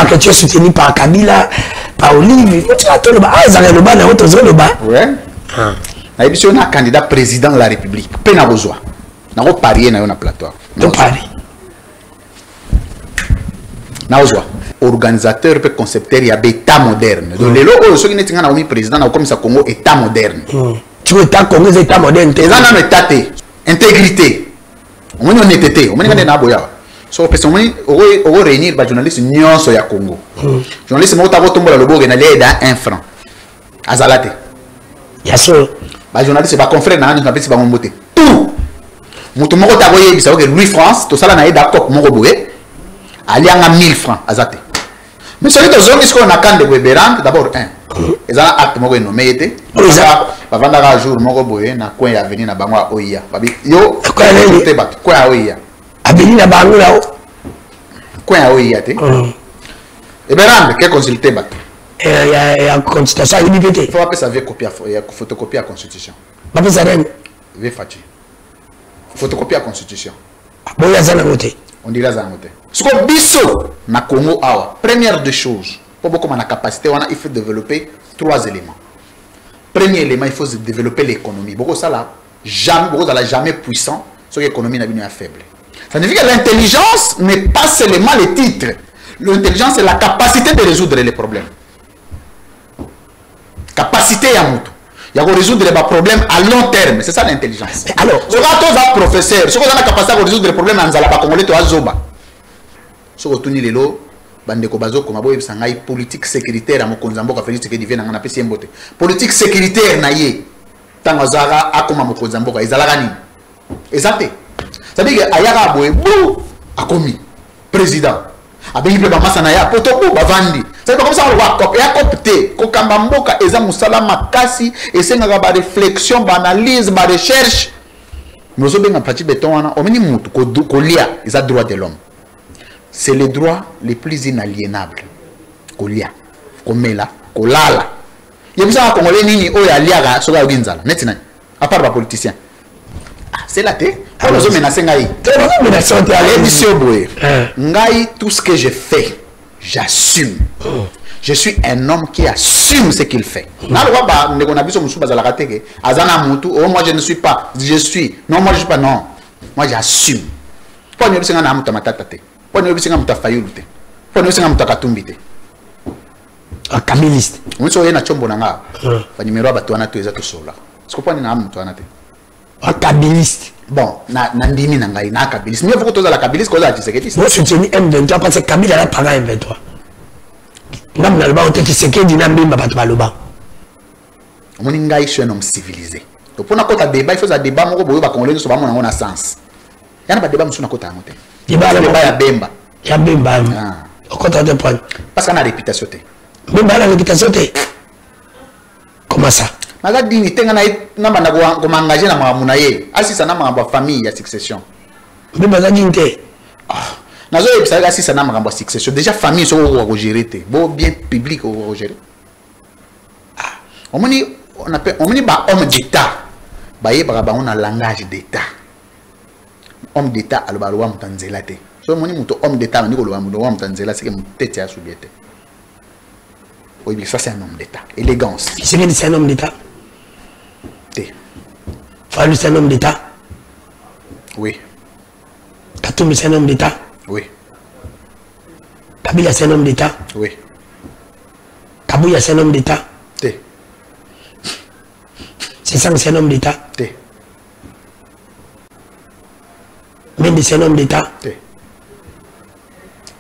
que tu es soutenu par Kabila, par Olive. Tu as tout le bas. Ah, ils ont le bas, ils ont le bas. Ouais. Si on a un candidat président de la République, peine à besoin. On a parié dans un plateau. On parie. Organisateur et concepteur, il y a état moderne. Donc, les lots, ceux qui sont le président, comme ça, Congo, état moderne. Tu veux état Congo, état moderne. Les gens ont état, intégrité. On a honnêteté. On a une aboya. So, parce qu'on va réunir les journalistes nyons sur le Congo. Les journalistes, ils vont tomber le bourg et aller dans 1 franc. Azalate. Bien sûr. Les journalistes, ils vont confrère dans un peu, ils vont monter. Tout. Moutou moko taboye, ils savent que Louis France, tout ça là, n'a d'accord pour mon roboué. Aller à 1000 francs. Azate. Mais celui de zone, est-ce qu'on a quand de Weberang, d'abord, ils ont un acte moko nommé été. Avant d'avoir un jour, mon roboué, n'a quoi à venir à Bangwa Oya. Yo, quoi à Oya. Abeli na bango là. Quoi à Oya, te. Et Berang, quel consulté bat? Il y a une consultation à l'UBT. Il faut appeler ça via photocopie à constitution. Pas ça rien. Via Fati. Photocopie à constitution. Bon, il y a ça dans le côté. On dirait ça dans le côté. Ce qu'on biso na Congo awa. Première des choses, pour beaucoup de capacité, il faut développer 3 éléments. Premier élément, il faut développer l'économie. Beaucoup ça là, jamais puissant, sur l'économie n'a pas faible. Ça signifie que l'intelligence n'est pas seulement les titres. L'intelligence, c'est la capacité de résoudre les problèmes. Capacité à moutou. Il y a résoudre les problèmes à long terme. C'est ça l'intelligence. Alors, ce que vous professeur, ce que vous avez la capacité de résoudre les problèmes en Zalaba Congolais, tu as Zoba. Ce que vous avez dit, bandeko bazo comme aboye sangai politique sécuritaire à mon konzambo Félix Tshisekedi na ngana pesi mbote. Politique sécuritaire na ye. Tango zara akoma mo konzambo ka ezalaka nini? Ezate. Ça veut dire que ayaka aboye bou akomi président. Abengi pe ba masana ya poto bou bavandi. C'est comme ça on va copter ko kamba mboka eza musala makasi esengaka ba réflexion, ba analyse, ba recherche. Nous obéissons à partir de béton wana omini mutu ko lia eza droit de l'homme. C'est le droit le plus inaliénable. Kolia, komela, kolala. Il y a besoin de Congolais nini oya liaga soga oginzala. Netina. À part les politiciens. C'est la thé. On nous menace ngai. Ngai, tout ce que je fais, j'assume. Je suis un homme qui assume ce qu'il fait. Moi je ne suis pas. Je suis. Non, moi je ne suis pas. Non. Moi j'assume. Pas ne pas na muta matata. Pas ne pas muta fayulute. Pas ne pas muta katumbite. Un kamiliste. On est na chombo nanga. Fa numéro abatwana to eza to sola. Ce que pas na mutwana te. Un kabiliste. Bon, na ndimi na ngai na kabiliste. Mieux faut que la kabiliste cause à Tshisekedi. Moi je tiens M23 parce que Kabila a pas M23. Nam na loba ote Tshisekedi na mbimba bato baloba. On ngai je suis un homme civilisé. Donc pour na kota débat, il faut ça débat moko boyo ba congolais so ba mona ngona sens. Yana ba débat musu na kota ngote. Débat ya bemba. Ya bemba. Au kota de point. Parce qu'on a réputation te. Bemba la réputation te. Comment ça? Maga dignité ngana na banda ko m'engager na mamuna ye. Asisa na mamba famille ya succession. Bemba la dignité. Nazo ebisa asisa na mamba succession. Déjà famille so ko gérer te. Bon bien public ko gérer. On dit bah homme d'état. Bah yé bah on a langage d'état. Homme d'état aloba loa mutanzela te. So on dit homme d'état on dit ko loa mutanzela c'est que mutete ya subiete. Oui, mais ça c'est un homme d'état. Élégance. C'est un homme d'état. Fallu c'est un homme d'état. Oui. Katumbi c'est un homme d'état. Oui. Kabila c'est un homme d'état. Oui. Kabouya c'est un homme d'état. Té. C'est un homme d'état. Té. Mendy c'est un homme d'état. Té.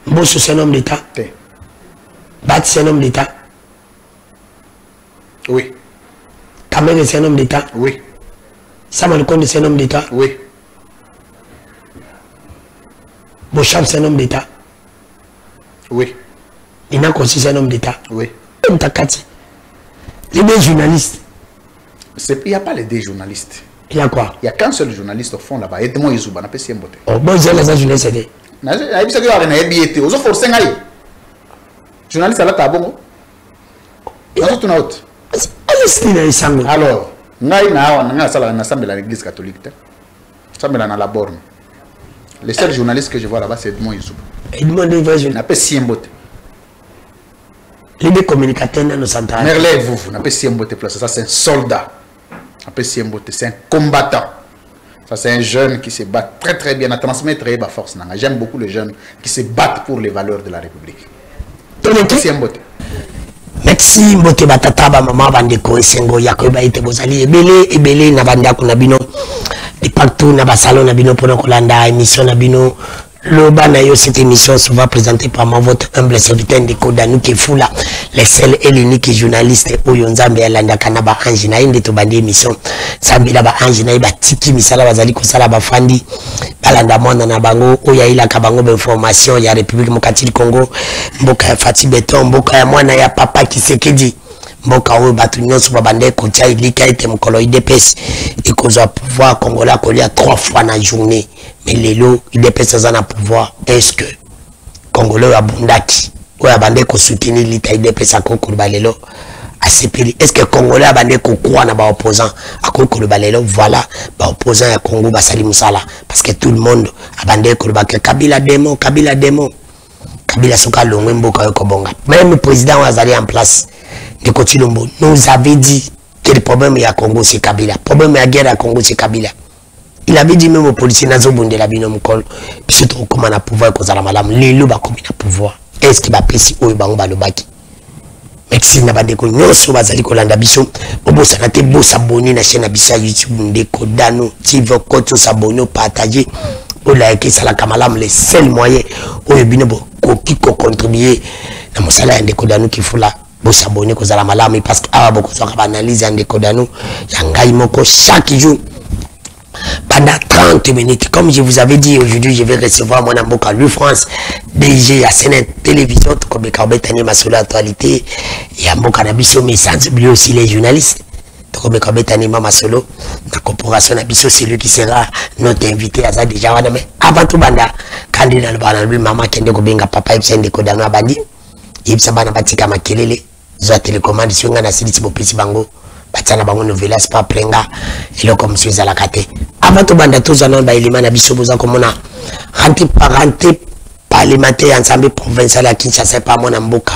Mbosso c'est un homme d'état. Té. Bat c'est un homme d'état. Oui. Kamene c'est un homme d'état. Oui. Samuel Konde c'est un homme d'état. Oui. Bocham c'est un homme d'état. Oui. Inako aussi c'est un homme d'état. Oui. Mtakati. Les deux journalistes. Il n'y a pas les deux journalistes. Il y a quoi? Il n'y a qu'un seul journaliste au fond là-bas. Edmond Yezouba, n'a pas si mbote. Oh, bon, j'ai les journalistes. Journaliste à la table. Alors, l'église catholique. La borne. Le seul journaliste que je vois là-bas, c'est Edmond Yezouba. Edmond Yezouba. N'a pas si mbote. Les deux communicateurs dans nos centrales. Merlez, vous n'avez pas si un beauté place. Ça, c'est un soldat. C'est un combattant. Ça, c'est un jeune qui se bat très très bien à transmettre la force. J'aime beaucoup les jeunes qui se battent pour les valeurs de la République. Merci Mbote Batata maman bandeko esengo yakoba ite bozali ebele na bandako na bino et partout na salon na bino pour kolanda émission na bino le banayo cette émission souvent présentée par votre humble serviteur Ndeko Danou qui fou là les seuls et l'unique journaliste oyo nzambe alanda kana ba ange na inde to bandi émission sambila ba ange na ba tiki misala bazali ko sala ba fandi balanda mwana na bango oya ila ka bango ba information ya République Mokati du Congo mboka ya Fati Beton mboka ya mwana ya papa Kisekedi mboka oyo batu nyonso babande ko tia ilika ite mukolo IDPS ikoza pouvoir congolais kolia 3 fois na journée mais lelo IDPS za na pouvoir est-ce que congolais abundaki oya bande ko soutenir l'État IDPS akoko balelo asepeli est-ce que congolais abande ko croire na ba opposant akoko balelo voilà ba opposant ya Congo basali musala parce que tout le monde abande ko ba Kabila démon Kabila soka longwe mboka yo kobonga même le président wazali en place de Kotilombo nous avait dit que le problème il y a Congo c'est Kabila, le problème il y a guerre à Congo c'est Kabila. Il avait dit même aux policiers nazo bonde la bino mukolo puis tout comment na pouvoir ko zala malamu lelo ba komi na pouvoir est-ce qu'il va pesi oyo bango ba lobaki merci na bandeko nyonso bazali kolanda biso obosa na te bosa abonner na chaîne na biso YouTube Ndeko Danou TV koto s'abonner partager o like sala kamalamu les seuls moyens oyo bino bo koki ko contribuer na mosala ya Ndeko Danou qui fula bo s'abonner ko zala malamu parce que awa boko so ka analyse ya Ndeko Danou ya ngai moko chaque jour pendant 30 minutes. Comme je vous avais dit, aujourd'hui je vais recevoir mon amboka Louis France DG à CNN Télévision comme Kabetani ma sur l'actualité et amboka na biso mais sans oublier aussi les journalistes comme Kabetani ma solo la corporation na biso c'est lui qui sera notre invité à ça déjà mais avant tout banda candidat le bana lui maman kende ko benga papa ibsa Ndeko Danou bandi ibsa bana batika makelele za télécommande sur ngana siliti bopesi bango batana bango novelas pas prenga elo comme monsieur Zalakate avant tout banda tous anon ba elima na biso boza komona rentrée parlementaire ensemble provincial à Kinshasa pas mon mboka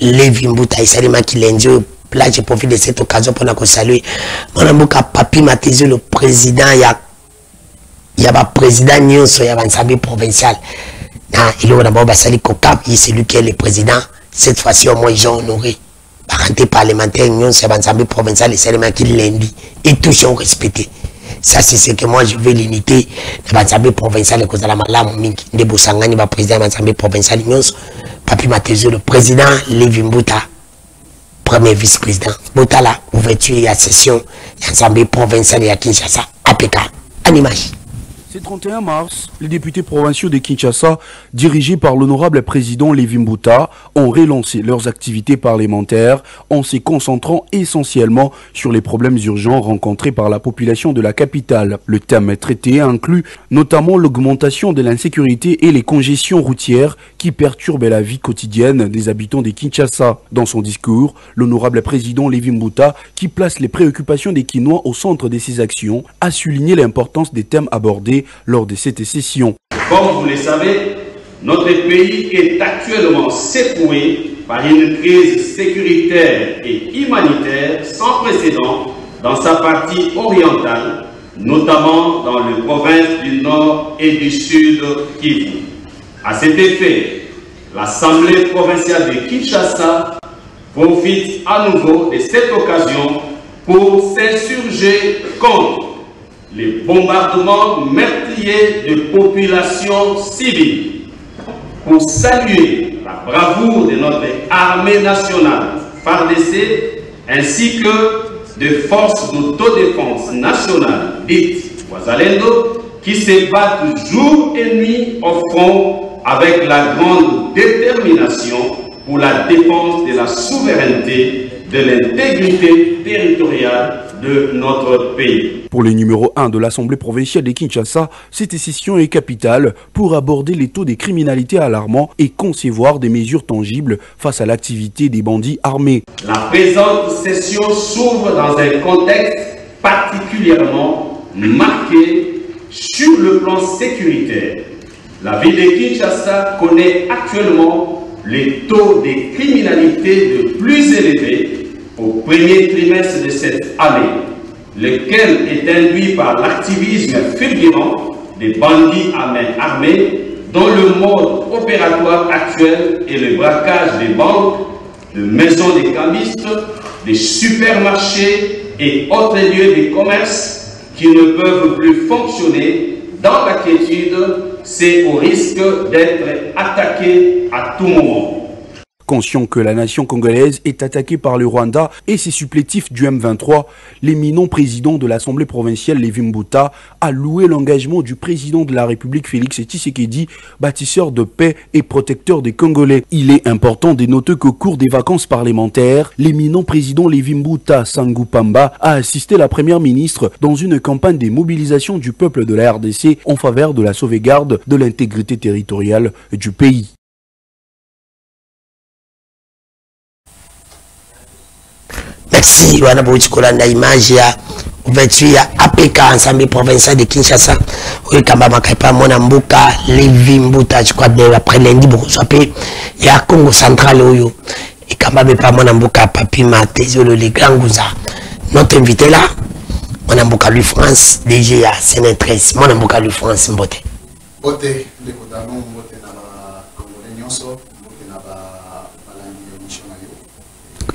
Levi Mbuta isalima kilenjo là je profite de cette occasion pour na saluer mon mboka Papi Matézo le président ya ba président nyonso ya ensemble provincial na ilo na ba sali kokap c'est lui qui est le président cette fois-ci au moins Jean Honoré rentrée parlementaire union c'est l'Assemblée provinciale et seulement qui lundi et tous sont respectés. Ça c'est ce que moi je veux l'unité de l'Assemblée provinciale et cause de la malamu mingi de Bosangani va président de l'Assemblée provinciale union Papi Matézo le président Levi Mbuta premier vice-président Botala ouverture et session de l'Assemblée provinciale et à Kinshasa APK Animage. Ce 31 mars, les députés provinciaux de Kinshasa, dirigés par l'honorable président Levi Mbuta, ont relancé leurs activités parlementaires en se concentrant essentiellement sur les problèmes urgents rencontrés par la population de la capitale. Le thème traité inclut notamment l'augmentation de l'insécurité et les congestions routières qui perturbent la vie quotidienne des habitants de Kinshasa. Dans son discours, l'honorable président Levi Mbuta, qui place les préoccupations des Kinois au centre de ses actions, a souligné l'importance des thèmes abordés lors de cette session. Comme vous le savez, notre pays est actuellement secoué par une crise sécuritaire et humanitaire sans précédent dans sa partie orientale, notamment dans les provinces du Nord et du Sud Kivu. À cet effet, l'Assemblée provinciale de Kinshasa profite à nouveau de cette occasion pour s'insurger contre les bombardements meurtriers de populations civiles, pour saluer la bravoure de notre armée nationale, FARDC, ainsi que des forces d'autodéfense nationale, dites Wazalendo, qui se battent jour et nuit au front avec la grande détermination pour la défense de la souveraineté, de l'intégrité territoriale de notre pays. Pour le numéro 1 de l'Assemblée provinciale de Kinshasa, cette session est capitale pour aborder les taux de criminalité alarmants et concevoir des mesures tangibles face à l'activité des bandits armés. La présente session s'ouvre dans un contexte particulièrement marqué sur le plan sécuritaire. La ville de Kinshasa connaît actuellement les taux de criminalité de plus élevés au premier trimestre de cette année, lequel est induit par l'activisme fulgurant des bandits à main armée dont le mode opératoire actuel est le braquage des banques, de maisons des camistes, des supermarchés et autres lieux de commerce qui ne peuvent plus fonctionner dans la quiétude, c'est au risque d'être attaqués à tout moment. Conscient que la nation congolaise est attaquée par le Rwanda et ses supplétifs du M23, l'éminent président de l'Assemblée provinciale Lévi Mbuta a loué l'engagement du président de la République Félix Tshisekedi, bâtisseur de paix et protecteur des Congolais. Il est important de noter qu'au cours des vacances parlementaires, l'éminent président Lévi Mbuta Sangou Pamba a assisté la première ministre dans une campagne de mobilisation du peuple de la RDC en faveur de la sauvegarde de l'intégrité territoriale du pays. Merci, wana bouti kolanda image ya ouverture ya APK ensemble provincial de Kinshasa. Oui, kamba makaipa mona mbuka Lévi Mbuta, je crois bien après lundi beaucoup soipé ya Congo central oyo. Et kamba bepa mona mbuka papi matezolo les grands gouza. Notre invité là, mona mbuka lui France DG ya Sénétresse, mona mbuka lui France mbote. Mbote de kodano mbote na ba Congolais nyonso, mbote na ba balangi mission na yo.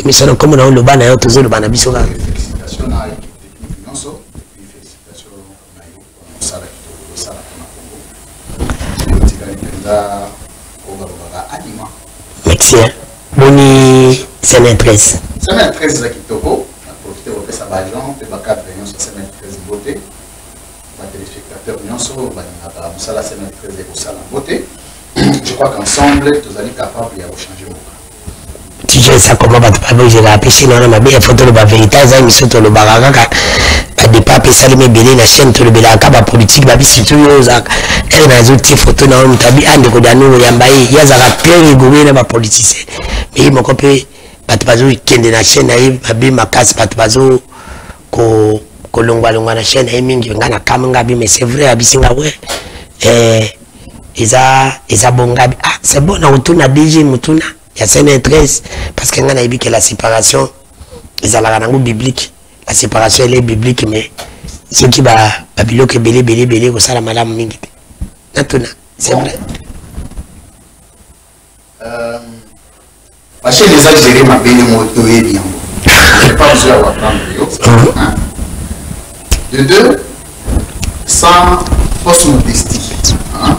Mission comme na le bana yo tozo le bana biso ba. Félicitations à l'équipe technique nyonso, et félicitations na yo pour ça la Congo. Tika ipenda oba oba anima. Merci. Boni Sénétresse. Sénétresse za kitoko, na profiter de sa bajon, pe ba cadre nyonso Sénétresse mbote. Téléspectateurs je crois qu'ensemble, nous allons être capables de changer le monde. Tu sais ça comment je vais appeler non ma bien photo le vérité ça mission to le baraka pas de pas appeler ça le belé la chaîne to le belaka ba politique ba bisi to yo za elle na zo ti photo na mtabi ande ko danu yamba yi ya za très rigolo na ba politicien mais mon copé ba bazo kende na chaîne na yi ba bi makasi ba bazo ko kolongwa na chaîne na mingi ngana kamanga bi mais c'est vrai abisinga ouais eza bonga ah c'est bon na utuna DG mutuna ya Sénétresse parce que ngana ibi que la séparation ezalaka nango biblique, la séparation elle est biblique mais ce qui va biloke belé ko sala malamu mingi natuna c'est vrai parce que les Algériens m'a bien moto et bien je pas besoin d'avoir prendre de deux sans fausse modestie hein?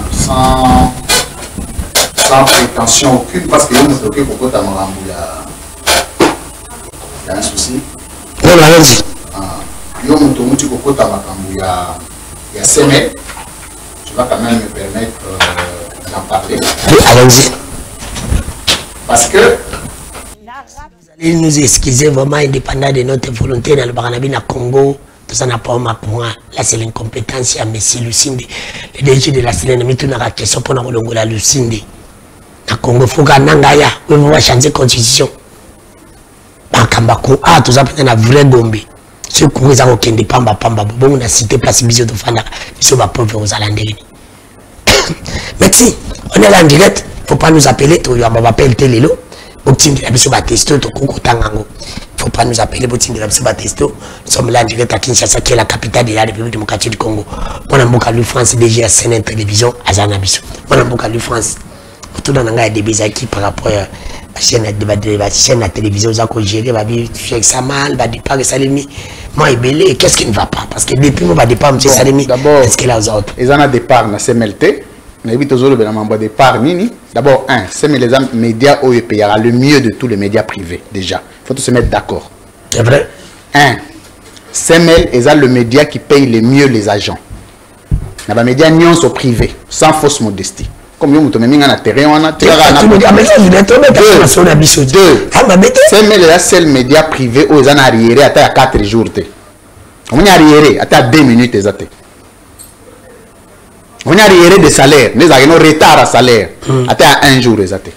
sans prétention aucune parce que nous bloqué pour côté il y a un souci. Non, allons-y. Yo mutomuti kokota makambu ya semaine. Tu vas quand même me permettre d'en parler. Oui, allons-y. Parce que vous allez nous excuser vraiment indépendant de notre volonté dans le Baranabi na Congo. Tout ça n'a pas ma pour moi. Là c'est l'incompétence à Messi Lucinde. Le DG de la Sélène mais tout n'a question pour nous longola Lucinde. Na Congo faut que nangaya, on va changer constitution. Bakambako ah tout ça peut na vrai gombe. Ce courrier ça okende pamba bon on a cité place biso de fanda. Biso ba pauvre aux alandés. Merci. On est là en direct, faut pas nous appeler to ya ba appel télélo. Botindi la biso ba testo to kokotangango. Faut pas nous appeler Botindi la biso ba testo. Nous sommes là en direct à Kinshasa qui est la capitale de la République démocratique du Congo. Mon mboka lui France DG à CNN télévision azana biso. Mon mboka lui France tout dans un des bizaki par rapport à la chaîne de télévision ça qu'on gère va vivre ça mal va départ Salemi moi et belé qu'est-ce qui ne va pas parce que depuis moi va départ monsieur Salemi est-ce qu'il a aux autres ils en a départ na CMLT mais vite aux autres ben membre départ nini d'abord un c'est les médias OEP il y aura le mieux de tous les médias privés déjà faut tous se mettre d'accord c'est vrai un CML ils ont le média qui paye le mieux les agents na ba médias nyons au privé sans fausse modestie comme yo muto meminga na terrain wana terrain c'est le seul média privé où ils en arriéré à 4 jours on y arriéré à 2 minutes exact on y arriéré de salaire les agents retard à salaire à 1 jour exact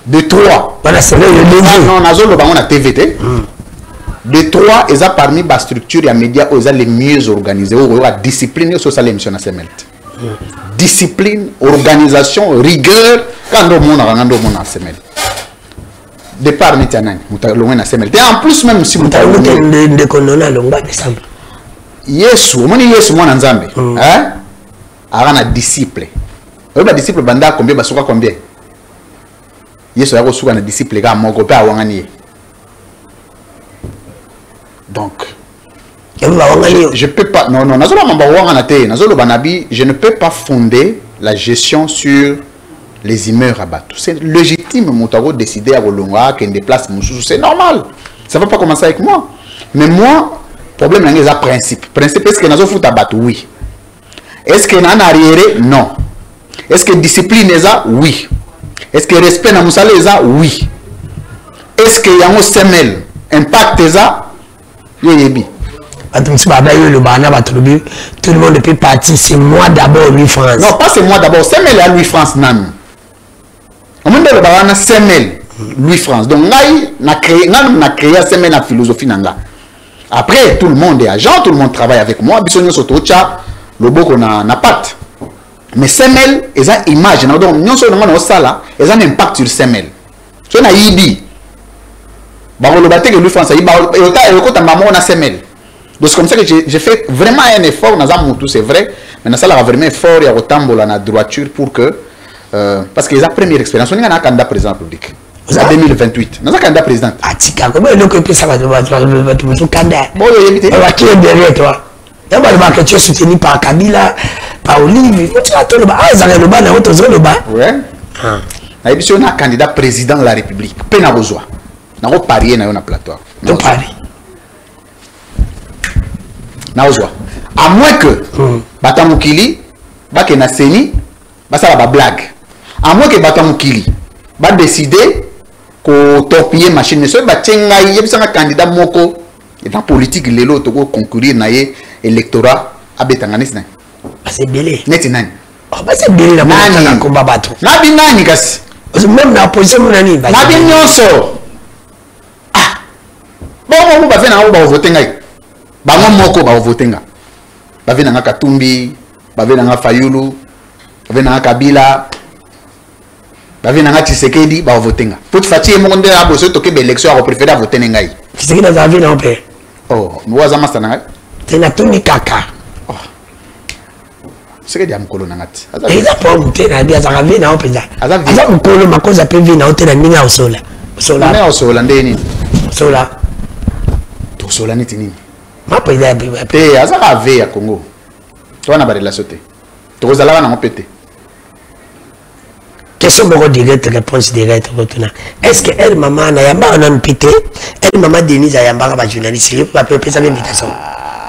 de 3 voilà c'est le non nazolo ba on a TVT de 3 ils a parmi ba structure ya média où ils ont les mieux organisés où la discipline sur ça l'émission na CMLT discipline, organisation, rigueur. Quand on a semaine. Départ, on a semaine. Et en plus, même si vous avez Yesu, moi Nzambe. Hein? A disciple. Oba disciple banda combien basuka combien? Yesu yako suka na disciple ga moko pe awangani. Donc je peux pas nazolo mamba wangana te nazolo banabi je ne peux pas fonder la gestion sur les humeurs à bateau. C'est légitime moutago décider à Rolonga qu'un déplace moussou, c'est normal. Ça va pas commencer avec moi. Mais moi problème c'est un principe. Principe est-ce que nazo fout à bateau? Oui. Est-ce que nan arrière? Non. Est-ce que discipline est ça? Oui. Est-ce que respect na musala est ça? Oui. Est-ce que yango semel impact est ça? Yebi. Tout le monde peut partir. C'est moi d'abord, Louis France. Non, pas c'est moi d'abord. Semel à Louis France nan. On me dit le semel Louis France. Donc na créé semel la philosophie nanga. Après tout le monde est agent, tout le monde travaille avec moi. Bisonyo sotocha le beau qu'on a patte. Mais semel est une image. Donc non seulement on ça là, ils ont un impact sur semel. So na yibi. Bah on le battait que Louis France yibi. Et autant maman on a semel. Donc c'est comme ça que j'ai fait vraiment un effort dans un moutou, c'est vrai. Mais dans ça là vraiment effort, il y a autant de la droiture pour que parce que les première expérience, on a un candidat président public. En 2028. Dans un candidat président. Ah tika, comment est-ce que ça va te candidat? Bon, qui est derrière toi? D'abord que tu es soutenu par Kabila, par Olivier. Tu vas tout le bas. Ah, ils ont le bas, ils ont le bas. Ouais. Ah. Et puis on a un candidat président de la République. Pena besoin. On a parié dans un plateau. On parie. À moins que Batamukili, Bakena Seni, ça va blague. À moins que Batamukili va décider que torpiller machine. Il y a un candidat moko et dans politique les autres concourir dans l'électorat à Betanganis. C'est belé. Netinani. C'est belé la combat bateau. Nabi nani kasi. Même dans la position nani. Nabi nyonso. Ah. Bon on va faire na voter ngai. Bango moko ba voter nga. Ba vena nga Katumbi, ba vena nga Fayulu, ba vena nga Kabila, ba vena nga Tshisekedi ba voter nga. Pour fatier mo ndé abo so to ke be élection a préférer voter ngai. Tshisekedi na zavi na opé. Oh, nous avons ça ngai. Tena tuni kaka. Oh. Tshisekedi am kolo ngati. Eza po mutena dia za zavi na opé za. Aza mkolo makoza pe vi na otena ninga osola. Osola. Na osola ndeni. Osola. To osola niti nini? Ma pas idée. Te azaka ve à Congo. Toi na ba relation te. To kozala na mopete. Question beaucoup directe, réponse directe. Est-ce que elle maman na yamba on a mpité? Elle maman Denise a yamba ba journaliste, il peut appeler sa invitation.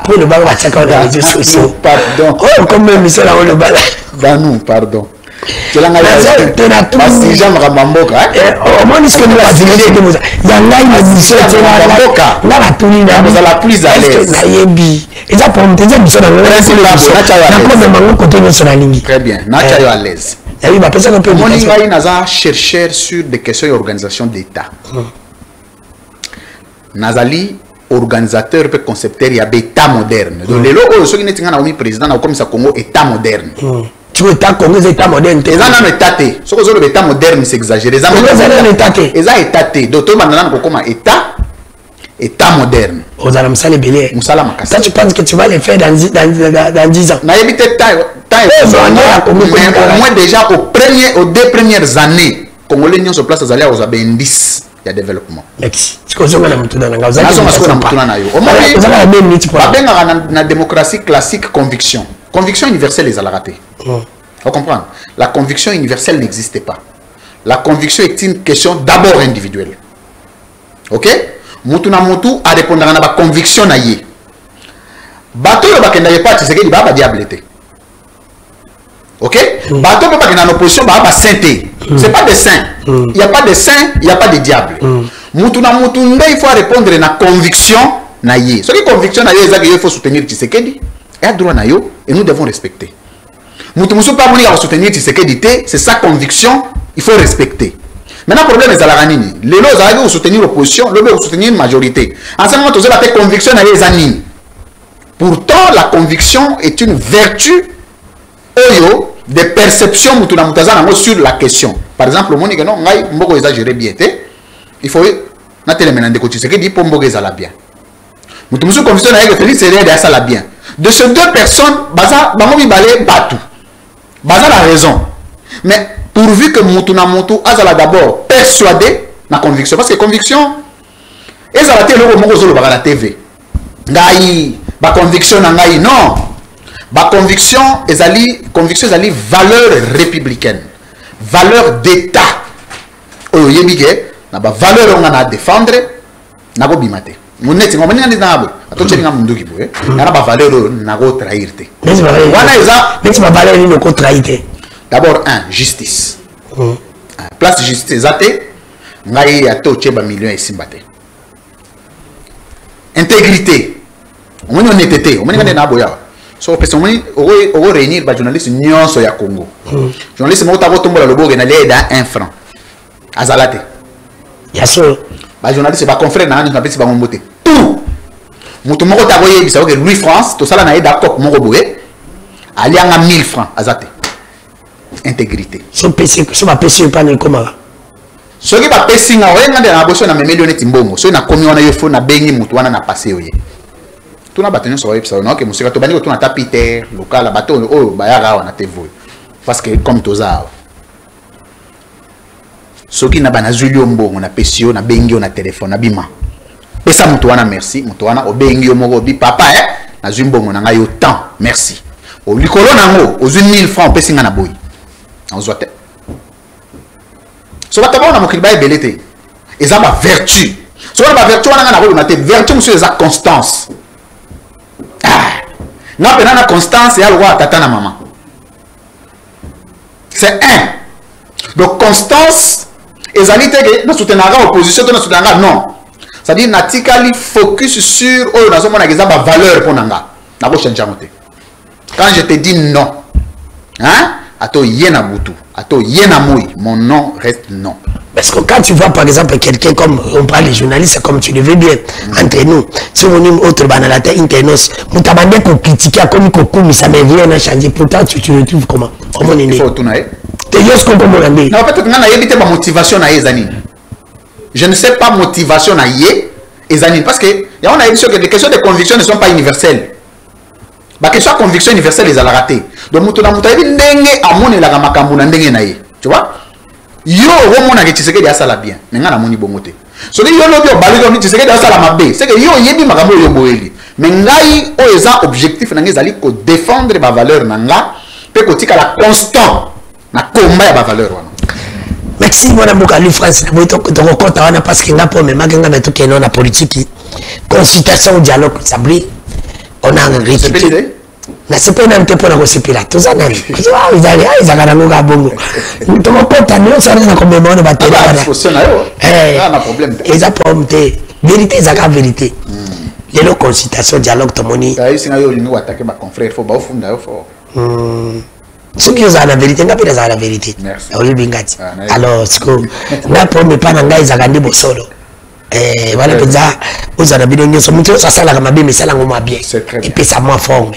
Pour le bar va chacun dans les réseaux sociaux. Pardon. Oh comme même ça là on le bal. Bah non, pardon. Tu l'as ngala. Parce que j'aime Ramamboka. Au moins est-ce que nous va dire que nous yanga il dit ça Ramamboka. Na la tuni na vous la plus à l'aise. Na yebi. Et ça pour me dire ça dans le mango côté de sur la ligne. Très bien. Na cha yo à l'aise. Et oui, bah personne peut dire. Moninga inaza chercheur sur des questions d'organisation d'État. Nazali organisateur et concepteur il y a État moderne. Donc les lots ceux qui n'étaient pas nommés président na comme ça Congo État moderne. Tu veux État Congo État moderne. Les gens n'ont état té. Ce que l'État moderne c'est exagéré. Les gens n'ont état té. Les gens état té. D'autres maintenant comme État moderne. Aux alam sale belé. Musala makasa. Ça tu penses que tu vas les faire dans 10 ans? Na yebite au moins déjà aux deux premières années Congolais n'y se place aux alliés aux indices il y a développement. Merci. Ce que vous avez la démocratie classique conviction. Conviction universelle les a raté. Vous comprenez? La conviction universelle n'existe pas. La conviction est une question d'abord individuelle. Ok? Mutu na mutu a répondre à la conviction na yé. Bateau le bakenda pas tu sais que il va diableté. Ok? Bateau peut pas qu'il en opposition ba sainteté. C'est pas des saints. Il y a pas de saints, il y a pas de diable. Mutu na mutu il faut répondre à la conviction na yé. Ce qui conviction na yé c'est qu'il faut soutenir Tshisekedi. Et à droit na yo et nous devons respecter. Mutu musu pas voulu soutenir Tshisekedi, c'est sa conviction, il faut respecter. Maintenant, le problème est à la ranini. Les lois arrivent à soutenir l'opposition, l'autre à soutenir une majorité. En ce moment, tu as la conviction à les années. Pourtant, la conviction est une vertu. Oyo, des perceptions sur la question. Par exemple, le monde dit non, Mbogo exagéré bien. Il faut na téléménant de côté, c'est que dit pour Mbogo exagéré bien. Moutoumoussou conviction avec Félix Serrier de ça bien. De ces deux personnes, baza bangomi balé batou. Baza la raison. Mais pourvu que Moutouna Moutou azala d'abord persuadé na conviction, parce que conviction ezala té loko moko zolo baka la TV. Ngai ba conviction na ngai non. Ba conviction ezali valeur républicaine, valeur d'état. Oyo yebike na ba valeur on a défendre na go bimate. Moneti ngomani ngani na abo. Atotche nga munduki bo na ba valeur na go trahir te. Wana eza mais ba valeur ni ko trahir te. D'abord justice. Place justice ezate ngai atotche ba millions esimbate. Intégrité. On est honnêteté, on est na boya. So personne on réunir ba journaliste nyonso ya Congo. Journaliste mo ta tombola lobo na leda 1 franc. Azalate. Ya so ba journaliste ba confrère na na pesi ba ngombote. Tout. Mutu moko ta boye bisa que Louis France to sala na eda cop moko boye. Ali anga 1000 francs azate. Intégrité. So pesi so ba pesi pa na komara. So ki ba pesi nga wenga de na boso na memelione timbongo. So na komi wana yo fo na bengi mutu wana na passé oye. Tout na batenyo so website non que musika to bani ko to na tapiter local la bateau oh bayara wana te voye. Parce que comme toza soki na bana zulio mbongo na pesio na bengi na téléphone na bima. Pesa mutu wana merci, mutu wana obengi yo moko bi papa na zumbongo na nga yo temps, merci. O likolo nango o 1000 francs pesi nga na boyi. On zoate. So bataba na mokili ba ebelete. Eza ba vertu. So ba vertu wana nga na ko na te vertu monsieur eza constance. Na pena na constance ya loi tata na maman. C'est un. Donc constance ezali te que na soutenanga opposition to na soutenanga non. C'est-à-dire natikali focus sur oh na zo mona que ça ba valeur pour nanga. Na ko changer moté. Quand je te dis non. Hein? Ato yena butu, ato yena moui, mon nom reste non. Parce que quand tu vois par exemple quelqu'un comme on parle les journalistes comme tu le veux bien entre nous, si on est autre banalité internos, vous t'abandonnez pour critiquer comme Kokoum, ça me vient à changer. Pourtant tu le trouves comment? Comment on est né? Il faut tout naïe. T'es juste comme on est né. Non, peut-être que on a évité ma motivation à Ezani. Je ne sais pas motivation à Ezani parce que on a dit que les questions de conviction ne sont pas universelles. La question de conviction universelle les a raté. Donc mutuna mutabi ndenge amone la makambu na ndenge na ye. Tu vois? Yo womona ke Tshisekedi asala bien. Menga na moni bongote. So yo lobi obali ko Tshisekedi asala mabe. C'est que yo yebi makambu yo boeli. Mais ngai o eza objectif na ngezali ko défendre ba valeur nanga pe ko tika la constant na combat ya ba valeur wana. Merci mon amour Kalu France. Moi to compte wana parce que ngapo me magenga metu ke non na politique. Consultation au dialogue sabri. On a récité. Na sepe na mtepo na kosipila. Toza nani. Kwa izali izakana nuka bongo. Mtomo pota nyo sare na komemone ba tele wana. Faut na yo. Na problème. Eza problème te. Vérité ezaka vérité. Lelo consultation dialogue tomoni. Ta isinga yo lingo attaquer ba confrère faut ba ofunda yo faut. Ce qui est la vérité, n'a pas la vérité. Oui, bingati. Alors, ce que n'a pas me pas n'anga ils a gagné beau solo. Voilà que ça, vous avez bien dit, ça ça la ramabé mais ça la gomme bien. Et puis ça moins forme.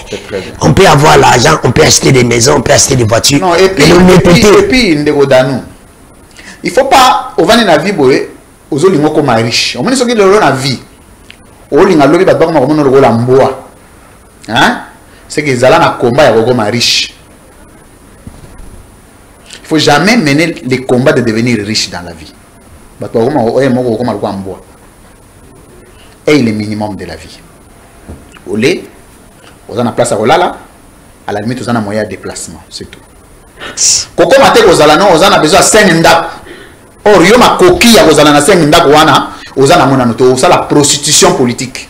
On peut avoir l'argent, on peut acheter des maisons, on peut acheter des voitures. Non, et puis ndeko danu. Il faut pas au vendre la vie boé, aux olingo comme riche. On met ce qui le na vie. Au linga lobi ba bakoma comme no la mboa. Hein? C'est que zala na combat ya comme riche. Il ne faut jamais mener les combats de devenir riche dans la vie. Et le minimum de la vie. Au lait, on a place à Rolala, à la limite, on a moyen de déplacement. C'est tout. Quand on a besoin de 5 ndap. Or, il y a ma coquille à 5 ndap, on a la prostitution politique.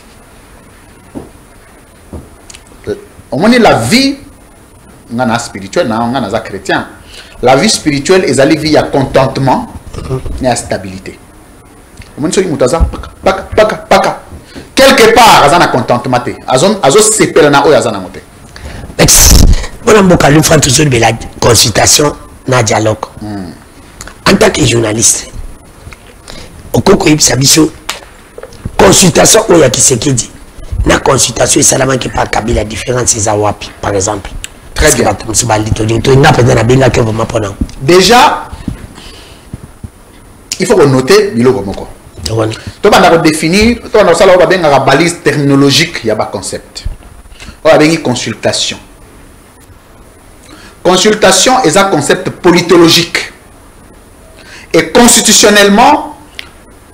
On a la vie, on a spirituelle, on a chrétien. La vie spirituelle est la vie à contentement et à stabilité. Quelque part, il y a contentement. Il y a la consultation, la dialogue. En tant que journaliste, au cours de consultation, il y a qui se dit. La consultation, c'est la qui par Kabila, la différence, c'est Zawapi, par exemple. Très bien. Déjà, il faut noter Bilo Romoko. Tu vas définir, tu vas la balise terminologique, il y a un concept. On va une consultation. Consultation est un concept politologique. Et constitutionnellement,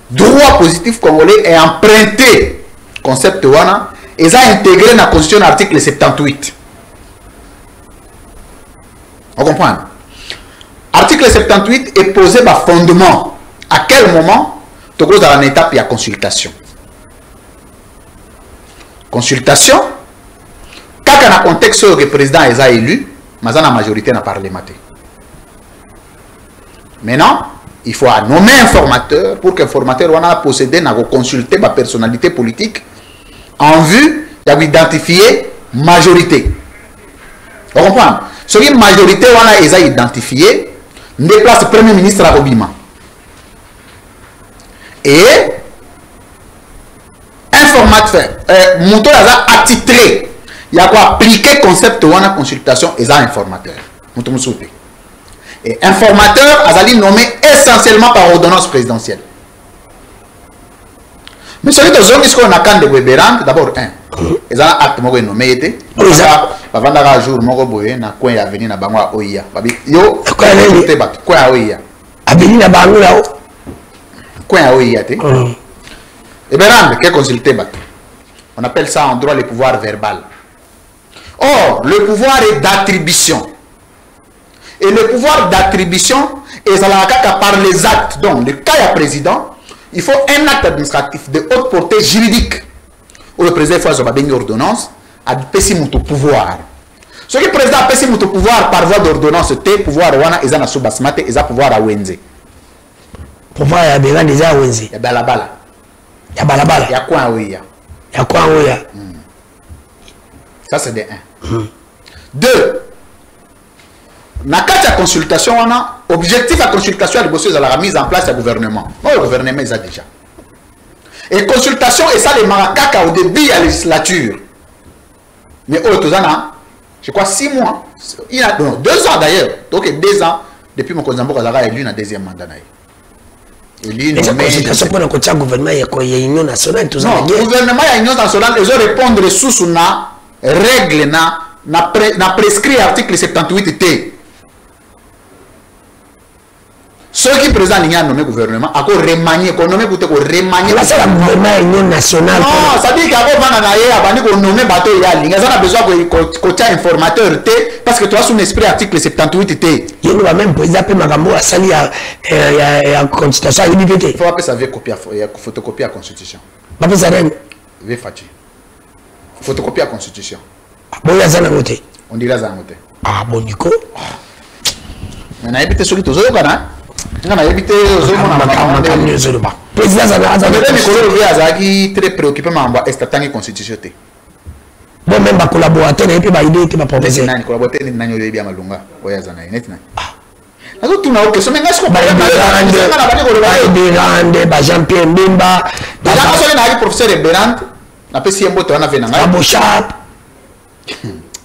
droit positif congolais est emprunté. Concept wana est intégré dans la constitution article 78. On comprend? Article 78 est posé par fondement. À quel moment tu es dans l'étape de la consultation? Consultation, quand dans le contexte où le président est élu, mais dans la majorité dans le Parlement. Maintenant, il faut nommer un formateur pour que le formateur puisse posséder et consulter la personnalité politique en vue d'identifier la majorité. Vous comprenez? Si la majorité est identifiée, on déplace le Premier ministre à Robima. Et un formateur, mon tour a attitré, il y a quoi appliquer le concept de la consultation et un informateur. Et informateur a été nommé essentiellement par ordonnance présidentielle. Mais celui de Zomis qu'on a quand de Weberand, d'abord ils ont un acte nommé été. Avant d'avoir jour moko boye na coin ya venir na bangwa oya. Yo coin ya oya. Abeni na bangwa là. Coin ya oya te. Et Berand qui consulté bat. On appelle ça en droit le pouvoir verbal. Or, le pouvoir est d'attribution. Et le pouvoir d'attribution est par les actes. Donc, le cas du président, il faut un acte administratif de haute portée juridique. Où le président fait une ordonnance, a péché mon pouvoir. Ce que le président a péché mon pouvoir par voie d'ordonnance, c'est le pouvoir wana est na subasmate et le pouvoir à Wenze. Pouvoir ya bela déjà Wenze. Ya balabala. Ya balabala. Ya quoi oya. Ya quoi oya. Ça c'est de 1. 2. Dans la consultation, on a objectif de la consultation de la mise en place du gouvernement. Non, le gouvernement est déjà. Et consultation, et ça les maracas au début de la législature. Mais je crois 6 mois. Il y a 2 ans d'ailleurs. Donc 2 ans depuis mon Kozambo Kazara élu dans le deuxième mandat. Et la consultation pour le gouvernement, il y a une union nationale. Non, le gouvernement, il y a une union nationale. Ils ont répondre sous la règle, na prescrit article 78 T. Ceux qui présentent l'union nommé gouvernement, à quoi remanier, qu'on nomme pour remanier. C'est le gouvernement union nationale. Non, ça dit qu'à quoi on a nommé bateau y a ligne. Ça a besoin qu'on tient informateur T parce que tu as son esprit article 78 T. Il y a même président pe magambo à sali à constitution il dit il faut appeler ça copier photocopier la constitution. Pas ça rien. Ve fati. Photocopier la constitution. Bon ya zana ngote. On dit là zana ngote. Ah bon du coup. On a évité celui tozo kana. On a évité ozo mona président zana très préoccupé mamba estatangi constitution té. Bon même ba collaborateur et puis ba idée qui va proposer. Nani collaborateur ni nani oyebi amalunga oya zana net na. Nazo tuna oke so menga sko ba Berande ba Jean-Pierre Mbemba ba so na professeur Berande na pesi mboto wana vena ngai Bochap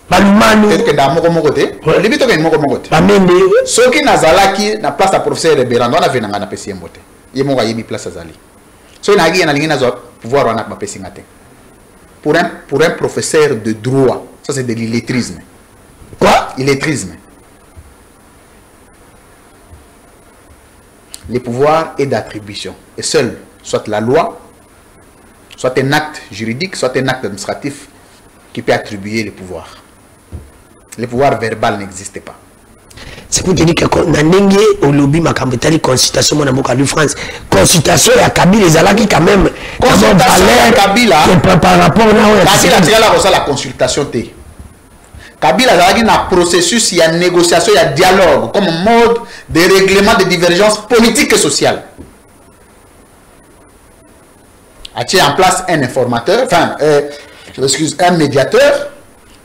Balumanu peut-être que dans moko te libi to ke moko te bamende soki nazalaki na place ya professeur Berande wana vena ngai na pesi mbote ye moko ayebi place azali so na gi na lingi na zo pouvoir wana ba pesi ngate pour un professeur de droit ça c'est de l'illettrisme. Quoi? Illettrisme. Le pouvoir est d'attribution et seul soit la loi soit un acte juridique soit un acte administratif qui peut attribuer le pouvoir. Le pouvoir verbal n'existe pas. C'est pour te dire que Nandenge au lobby Makambetali consultation mon amour à France consultation et à Kabila les alaki quand même consultation à Kabila par rapport à la consultation T. Kabila a un processus, il y a négociation, il y a dialogue comme mode de règlement de divergences politiques et sociales. A mis en place un informateur, enfin, un médiateur.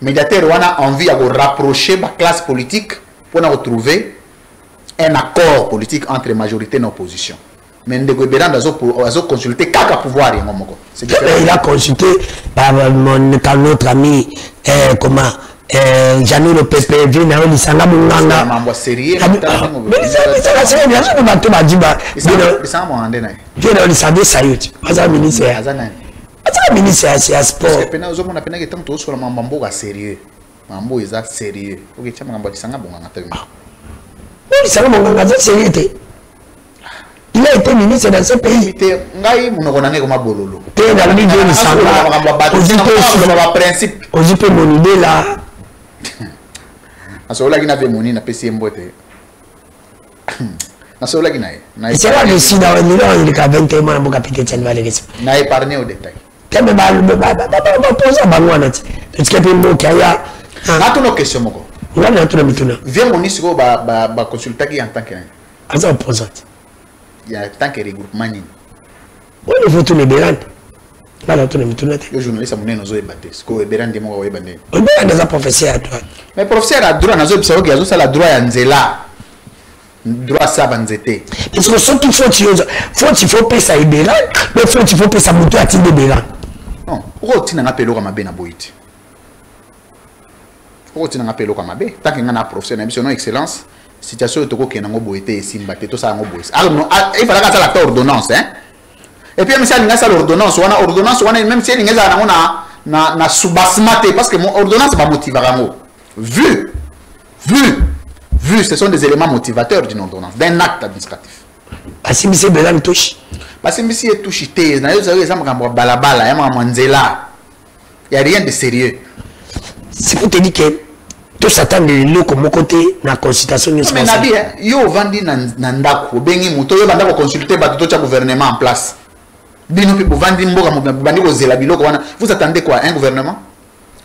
Médiateur a envie de rapprocher la classe politique pour retrouver un accord politique entre majorité et opposition. Mais a consulté qu'à pouvoir. Il a consulté par notre ami comment Janou le PPV na oli sanga munganga mambo sérieux ça c'est bien ça ba to ba diba ça mo ande na je na oli sande sayuti aza ministre aza ministre ya sport parce que pena ozo mona pena que tant to sur mambo ga sérieux mambo eza sérieux ok chama mambo sanga munganga tabi oli sanga munganga za sérieux te il a été ministre dans ce pays ngai munoko na ngeko mabololo te na li de sanga principe ozipe mon idée là nasola kina ve moni na pesi mbote nasola kina na c'est là aussi dans le niveau il a 21 mois pour capiter tienne valérie na épargner au détail kembe ba poser bango na ti parce que pe mboka ya na to no question moko ngana to na mituna vie moni siko ba consulter qui en tant que asa opposant il y a tant que regroupement ni on faut tout les béran là to na mituna te le journaliste amone no zo ebate siko béran de mo wa ebande on béran des professeurs à toi mais professeur a droit na zo biso que azo sala droit ya nzela droit ça banzete parce que ce qu'il faut payer ça ibéran mais il faut payer ça moto à titre béran non o tina nga pelo ka mabe na boiti o tina nga pelo ka mabe tant que nga na professeur na biso no excellence situation to ko kenango boité esimba te to sa ngo boisi alors non il fallait que ça la ordonnance hein et puis même si on a ça l'ordonnance on a même si on a na soubassement parce que mon ordonnance va motiver rango vu ce sont des éléments motivateurs d'une ordonnance d'un acte administratif parce que c'est belan touche parce que si est touché té na yo ça makambo balabala ya makambo nzela il y a rien de sérieux c'est pour te dire que tout s'attend de l'eau comme côté na consultation mais nabi yo vandi na ndako bengi moto yo banda ko consulter ba to cha gouvernement en place bino pe vandi mboka bandi ko zela biloko wana vous attendez quoi un gouvernement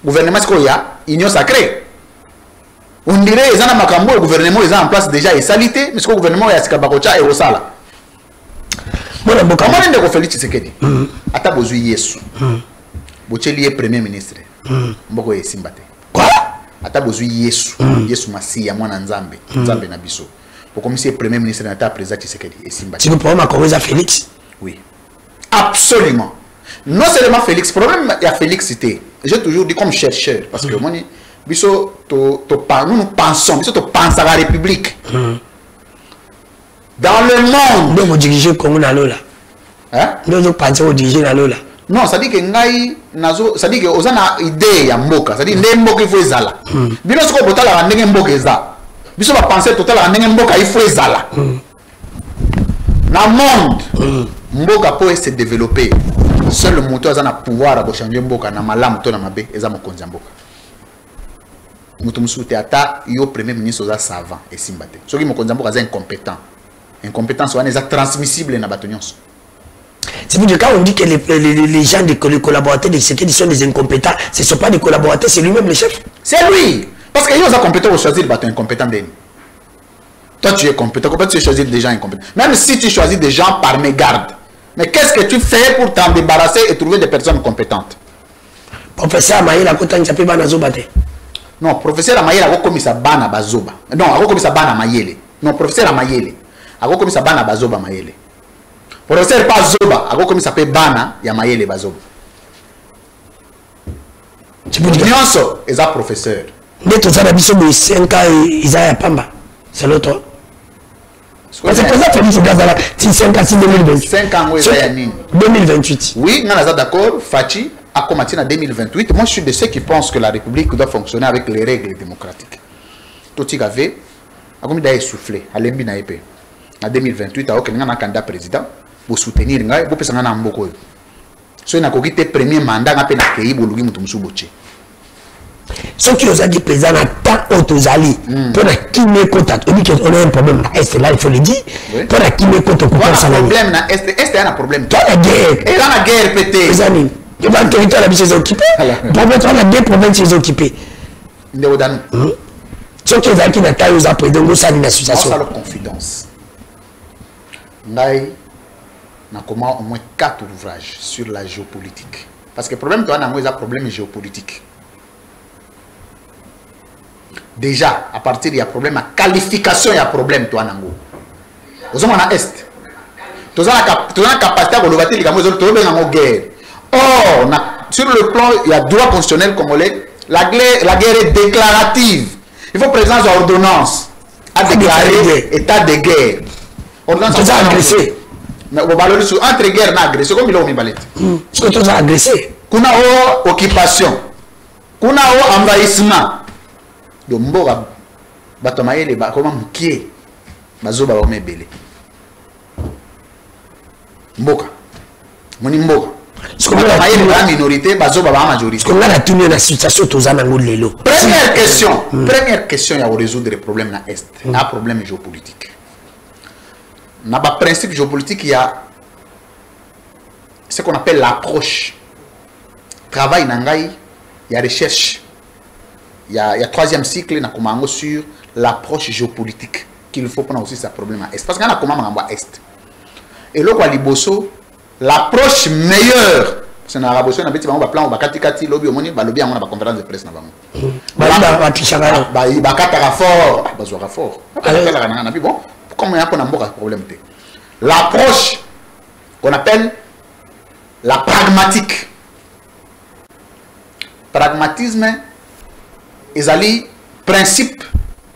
c'est quoi ya union sacrée on dirait ezana makambo le gouvernement est en place déjà et salité mais ce que le gouvernement ya sika bakocha et osala bona mboka comment ndeko ko Félix Tshisekedi ata bozui Yesu bocheli premier ministre mboko esimbate quoi ata bozui Yesu Yesu Masiya mwana nzambe nzambe na biso bokomisi premier ministre na ta président Tshisekedi esimbate tu peux pas comment ça Félix oui absolument non seulement Félix problème il y a Félix c'était j'ai toujours dit comme chercheur parce que moi biso nous pensons biso to pense à la République dans le monde donc on dirige Congo na lola hein nous pensons au diriger na lola non ça dit que ngai nazo ça dit que ozana idée ya mboka ça dit ndenge mboka il faut ezala bino siko botala ndenge mboka eza biso ba penser total ndenge mboka il faut ezala na monde mboka pour se développer seul le moteur azana pouvoir à changer mboka na malamu to na mabe eza mokonzi mboka mutu musuti ata yo premier ministre oza savant et simbate soki mokonzi mboka za incompétence wana eza transmissible na bato nyonso. C'est pour dire quand on dit que les gens, les collaborateurs de sécurité sont des incompétents, ce ne sont pas des collaborateurs, c'est lui-même le chef. C'est lui. Parce qu'il y a des compétents pour choisir les bateaux incompétents. Toi, tu es compétent. Comment tu choisis des gens incompétents? Même si tu choisis des gens par mégarde. Mais qu'est-ce que tu fais pour t'en débarrasser et trouver des personnes compétentes? Professeur Amaïla, quand tu as bana zoba. Non, professeur Amaïla, il a commis sa bana bazoba. Non, il a commis sa bana mayele. Non, professeur Amaïla, il a commis sa bana bazoba mayele. Professeur pas zoba, a comme ça s'appelle bana ya mayele bazoba. Tu peux dire nyonso eza professeur. Mais tout ça na biso de 5 ans Isaiah Pamba. C'est l'autre. C'est pour ça Félix Gazala 5 ans 2028. 5 ans Isaiah nini 2028. Oui, on est d'accord, Fachi a commencé en 2028. Moi je suis de ceux qui pensent que la République doit fonctionner avec les règles démocratiques. Tout y avait a comme d'ailleurs soufflé à l'embi na épée. En 2028 a aucun candidat président. Pour soutenir ngai bo pesa ngana mboko so na kokite premier mandat ngape na kei bolugi mutu musuboche ceux qui ont dit président na tant autozali pour na kimé contact on a un problème na est là il faut le dire pour na kimé contact pour ça problème na est y a un problème toi la guerre et là la guerre pété les amis il va territoire la biche occupé problème toi la deux provinces occupées ndeko danu ceux qui ont dit na taille aux après donc ça une association ça la confidence ngai na comment au moins 4 ouvrages sur la géopolitique. Parce que le problème, c'est un problème géopolitique. Déjà, à partir il y a problème à qualification, il y a problème, toi, Nango. Vous avez un Est. Tu as la capacité de le guerre. Or, sur le plan, il y a droit constitutionnel congolais, La guerre est déclarative. Il faut présence d'ordonnance à déclarer état de guerre. Ordonnance à agresser. Entre guerre et agression, comme il a mis balette. Ce que tu as agressé. Kuna o occupation. Kuna o envahissement. Donc, mboka batomaye les ba comment mukie bazoba ba mebele. Mboka. Moni mboka. Ce qu'on a la minorité bazoba ba majorité. Ce qu'on a la tenue la situation tous en angolo lelo. Première question, première question ya résoudre les problèmes na est, un problème géopolitique. Na ba principe géopolitique il y a ce qu'on appelle l'approche. Travail nangai, il y a recherche. Il y a troisième cycle na komango sur l'approche géopolitique qu'il faut prendre aussi ce problème à est parce qu'on a comment à est. Et là quoi liboso l'approche meilleure c'est na raboso na beti ba plan ba katikati lobby omoni ba lobby amona ba conférence de presse na bango. Ba tishaka ba kataka fort, ba zo fort. Na puis bon, comment y a pas na mboka problème té. L'approche qu'on appelle la pragmatique. Pragmatisme ezali principe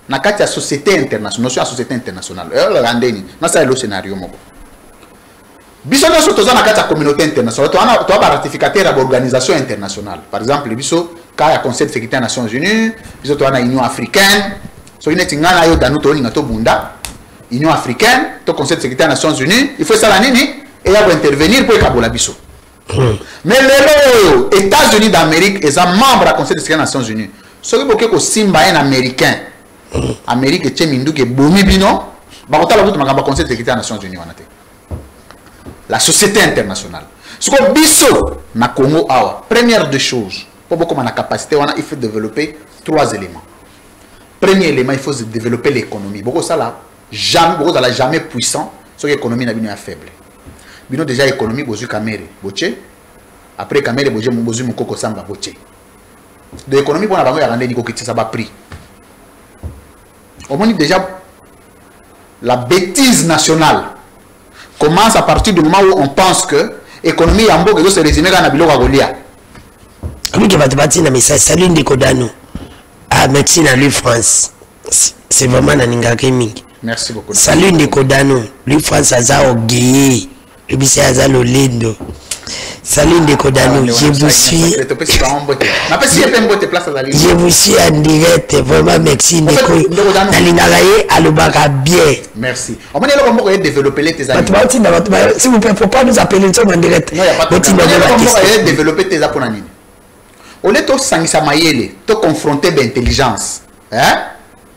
na kati ya société internationale, notion ya société internationale. Regardez na ça le scénario moko. Biso nyonso toza na kati ya communauté internationale, to ba ratificateur ya organisation internationale. Par exemple, biso ka ya Conseil de sécurité des Nations Unies, biso to na Union africaine, so ineti ngana yo danu to linga to bunda. Union africaine, to Conseil de sécurité des Nations Unies, il faut ça la nini et ya intervenir pour ekabola biso. Mais les États-Unis d'Amérique, ils sont membres du Conseil de sécurité des Nations Unies. Ce qui est simba un américain, Amérique est mindu que bomi bino, bakota la route Conseil de sécurité des Nations Unies. La société internationale. Ce que biso na Congo awa, première des choses, pour beaucoup de capacité, il faut développer 3 éléments. Premier élément, il faut développer l'économie. Beaucoup ça là, jamais puissant, ce que l'économie n'a pas faible. Bino déjà économie bozu kamere boche après kamere boje bozu mukoko samba boche de économie pour na bango ya rande ni ko kitisa ba prix au moins déjà la bêtise nationale commence à partir du moment où on pense que économie ya mboka doit se résumer à biloko golia ami ke batibati na message salut ndiko dano ah médecine à lui France c'est vraiment na ningaka mingi merci beaucoup salut ndiko dano lui France azao gay. Salut Ndeko-Dano, je vous suis en direct, vraiment merci Ndeko. Nalingaraye alobaka bien. Merci. On va développer tes amis. S'il vous plaît, faut pas nous appeler, nous sommes en direct. Développer tes amis. On est tous sangisa mayele, te confronter d'intelligence. Hein?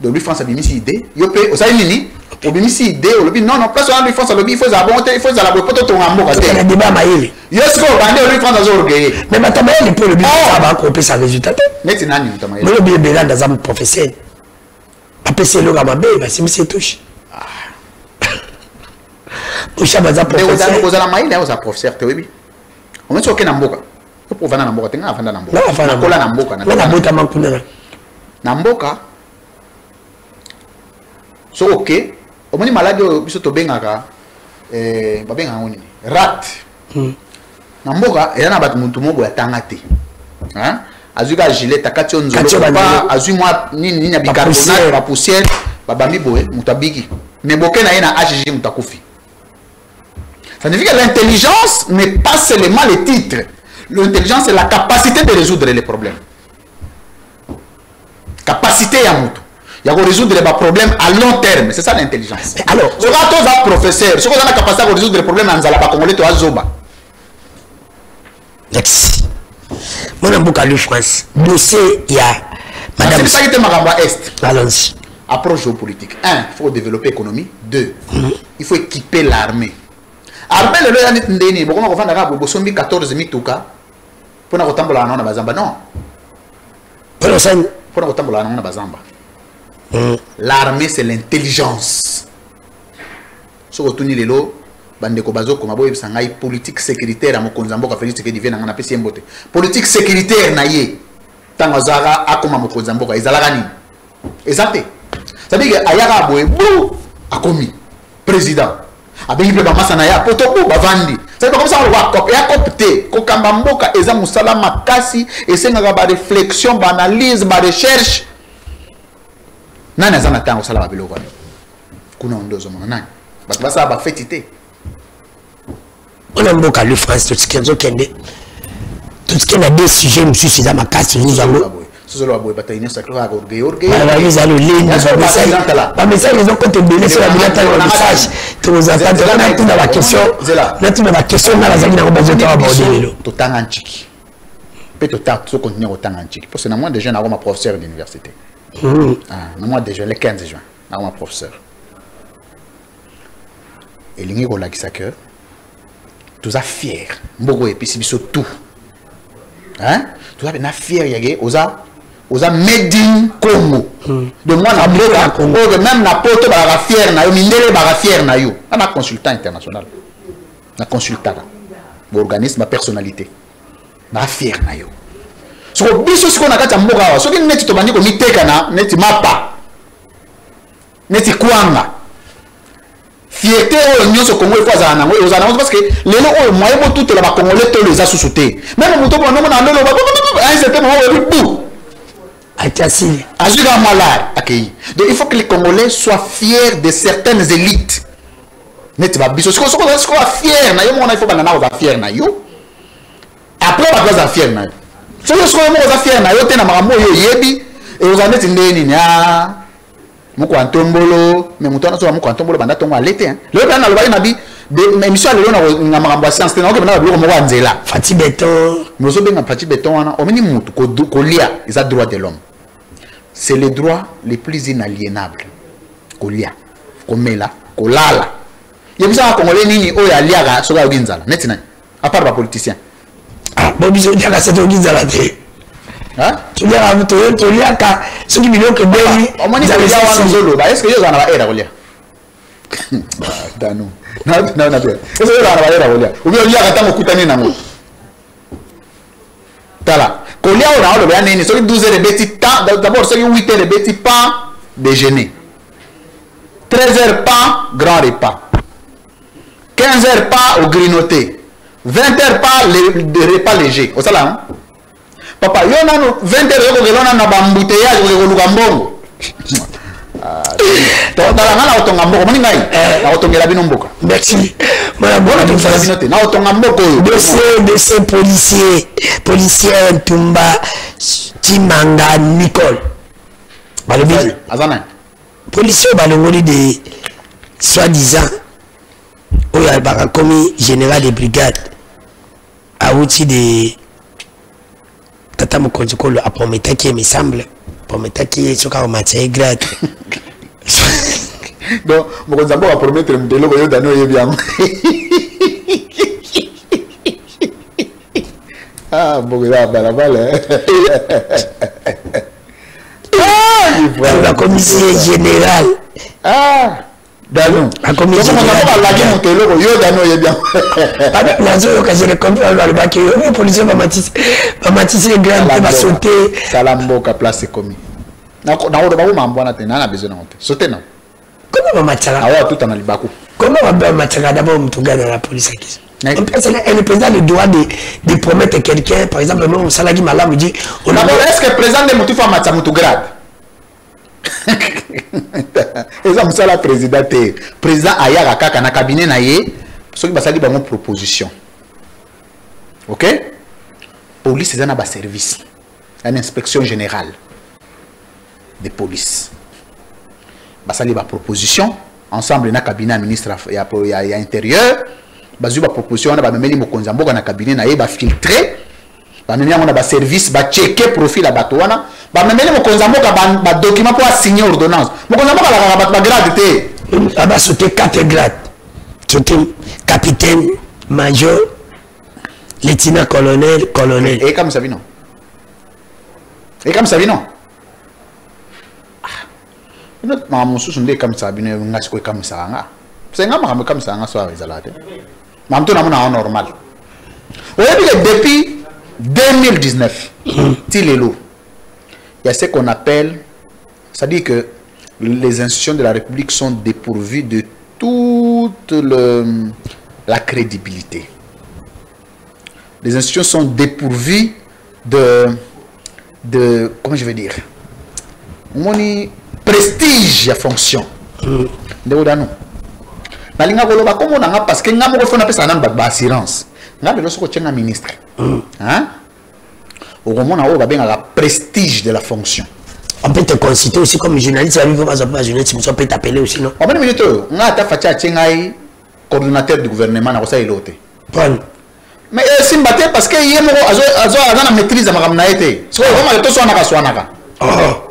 De lui France a mis une idée. Yopé, au Saïni. Et bien ici idée au lobby non place on lui France lobby il faut abonter il faut la boîte ton amour à terre. Le débat maïli. Yosko bandé lui France à orgueil. Mais maintenant il peut le bien ça va couper sa résultat. Mais c'est nani tamaïli. Mais le bien bélan dans un professeur. Après c'est le gamabé bah si monsieur touche. Touche à un professeur. Mais vous allez maïli aux professeur te oui. On met sur quel namboka. Pour vendre namboka tenga vendre namboka. Na kola namboka na. Na bota mankuna. Namboka. So OK. Au moins malade biso to bengaka babenga ngoni rat na mboka yana bat muntu mobo ya tangate hein azuka gilet takati onzolo pa azu moi nini ya bicarbonate ba poussière babami boye mutabiki mais boke na yena HG mutakufi. Ça signifie que l'intelligence n'est pas seulement le titre. L'intelligence c'est la capacité de résoudre les problèmes. Capacité ya mutu. Il y a résoudre les problèmes à long terme. C'est ça l'intelligence. Alors, ce que tous les professeurs, ce qu'on a la capacité de résoudre les problèmes en Zalaba Congolais, tu as Zoba. Merci. Mon amour à France. Dossier, il y a Madame. C'est ça qui était ma Est. Allons-y. Approche géopolitique. 1, il faut développer l'économie. 2, il faut équiper l'armée. Armée, le loi est ndeni. Pourquoi on va faire un 14 000 touka pour nous retomber là, non, bazamba non. Pour nous retomber là, non, bazamba. L'armée c'est l'intelligence. So otuni lelo bandeko bazo koma boye sangai politique sécuritaire amokonza mboka Félix Tshisekedi vient na pesi mbote. Politique sécuritaire na ye. Tango zara akoma mokonza mboka ezalaka nini? Ezate. Ça veut dire ayaka boye bou akomi président. abengi pe ba masa na ya potobo bavandi c'est comme ça on va copier copter ko kamba mboka eza musala makasi esengaka ba réflexion ba analyse ba recherche nani azana tango sala ba biloko kuna ndozo mona nani basa ba fetité on a mboka le France tout ce qui est kende tout ce qui est des sujets monsieur c'est dans ma casse nous allons solo aboy bataille sacré à orgueil ils allons lire ba message ils ont compté belé sur la bilata le message tous attendent là tout dans la question là tout dans la question na la zali na besoin de aborder lelo to tanga nchiki peut to ta to continuer au tanga nchiki parce que na moi déjà na ma professeur d'université na moi déjà le 15 juin na ma professeur et lingi ko la que tous a fier mboko et puis biso tout hein tous a na fier yage oza made in Congo de moi na bloka Congo même na poto ba la fier na yo mindele ba la fier na yo na consultant international na consultant organisme ma personnalité na fier na yo so biso siko na kati mboka wa so ki neti to bandi ko miteka na neti mapa neti kuanga fierté au nyonso Congo il faut za na ngo za na parce que lelo o moyen bo tout la ba congolais to les a sous-sauté même muto bo no na lelo ba un certain moment bu Atassi ajuda malade accueilli donc il faut que les Congolais soient fiers de certaines élites net ba biso siko fier na yo mona il faut banana ba fier na yo après ba place fier na yo so mo za fier na yo te na makambo yo yebi et vous en êtes ndeni nya muko antombolo mais muto na so muko antombolo banda tongo alete hein le plan na lo ba na bi de émission le na makambo science na okebana ba mo wanzela Fati Beton nous obéissons Fati Beton wana o mini mutu ko lia ils a droit de l'homme c'est le droit les plus inaliénables ko lia ko mela ko lala yebisa congolais nini o ya liaga so ga ginzala net na à part ba politicien bobiso diaka c'est to ginzala te hein tu lia ka ce qui million que beli o mani ko lia wana zolo ba est-ce que yo zana ba era ko lia dano na est-ce que yo zana ba era ko lia ou bien lia ka tango kutani nango tala kolia on a le bien nini so 12 heures de bêtis temps d'abord so 8 heures de bêtis pas déjeuner 13 heures pas grand repas 15 heures pas au grignoter 20 heures pas le repas léger au salam papa yo nanu 20 heures ko gelona na bambouteillage ko luka mbongo to dala ngala otonga mboko mani ngai na otongela bino mboka merci voilà bona to fasi note na otonga mboko yo de policier Ntumba Timanga Nicole balobi azana policier balongoli de soi-disant oyo albaka komi général de brigade auti de tata mokonzi kolo aprometaki il me semble prometaki soka matière grade donc mokonzi mboka promettre mdelo ko yo dano yebiam ah bogo ya balabala la commissaire générale dano la commissaire générale la motelo ko yo dano yebiam avec nazo ka je le comprends le bac yo policier va matisse grand va sauter salamboka place commis na odo ba mambo na tena na besoin na monter sauter non comment matala awa tout en libaku comment va matala d'abord mtunga dans la police qui elle est président le droit de promettre quelqu'un par exemple même salagi malamu dit on a est-ce que président de mutu fa matsamutu grade eza musala président te président ayaka kaka na cabinet na ye soki basali bango proposition OK police eza na ba service une inspection générale de police basali ba proposition ensemble na cabinet ministre ya intérieur bazu ba proposition na ba memeli mokonzi mboka na cabinet na ye ba filtrer ba memeli na ba service ba checker profil bato wana ba memeli mokonzi mboka ba document pour signer ordonnance mokonzi mboka la ba grade te aba sauter 4 grades sauter capitaine major lieutenant colonel et comme ça vient non et comme ça vient non notre maman sous son comme ça bien on a ce comme ça nga c'est nga maman comme ça nga so avec zalate maman to na mona normal depuis 2019 tilelo il y a ce qu'on appelle ça dit que les institutions de la République sont dépourvues de tout toute la crédibilité. Les institutions sont dépourvues de comment je veux dire, mon prestige à fonction. De odano. Nalinga koloba comme on a parce que nga mo fona pesa namba ba assurance. Nga belo soko tchenga ministre. Hein? Au moment où on a la prestige de la fonction. On peut te consulter aussi comme journaliste, ça veut pas journaliste, on peut t'appeler aussi non. En 1 minute, on a ta fatia tchenga coordinateur du gouvernement na ça ilote. Bon. Mais si mbaté parce que yemo azo na maîtrise ma kamna été. So vraiment to so na ka swanaka.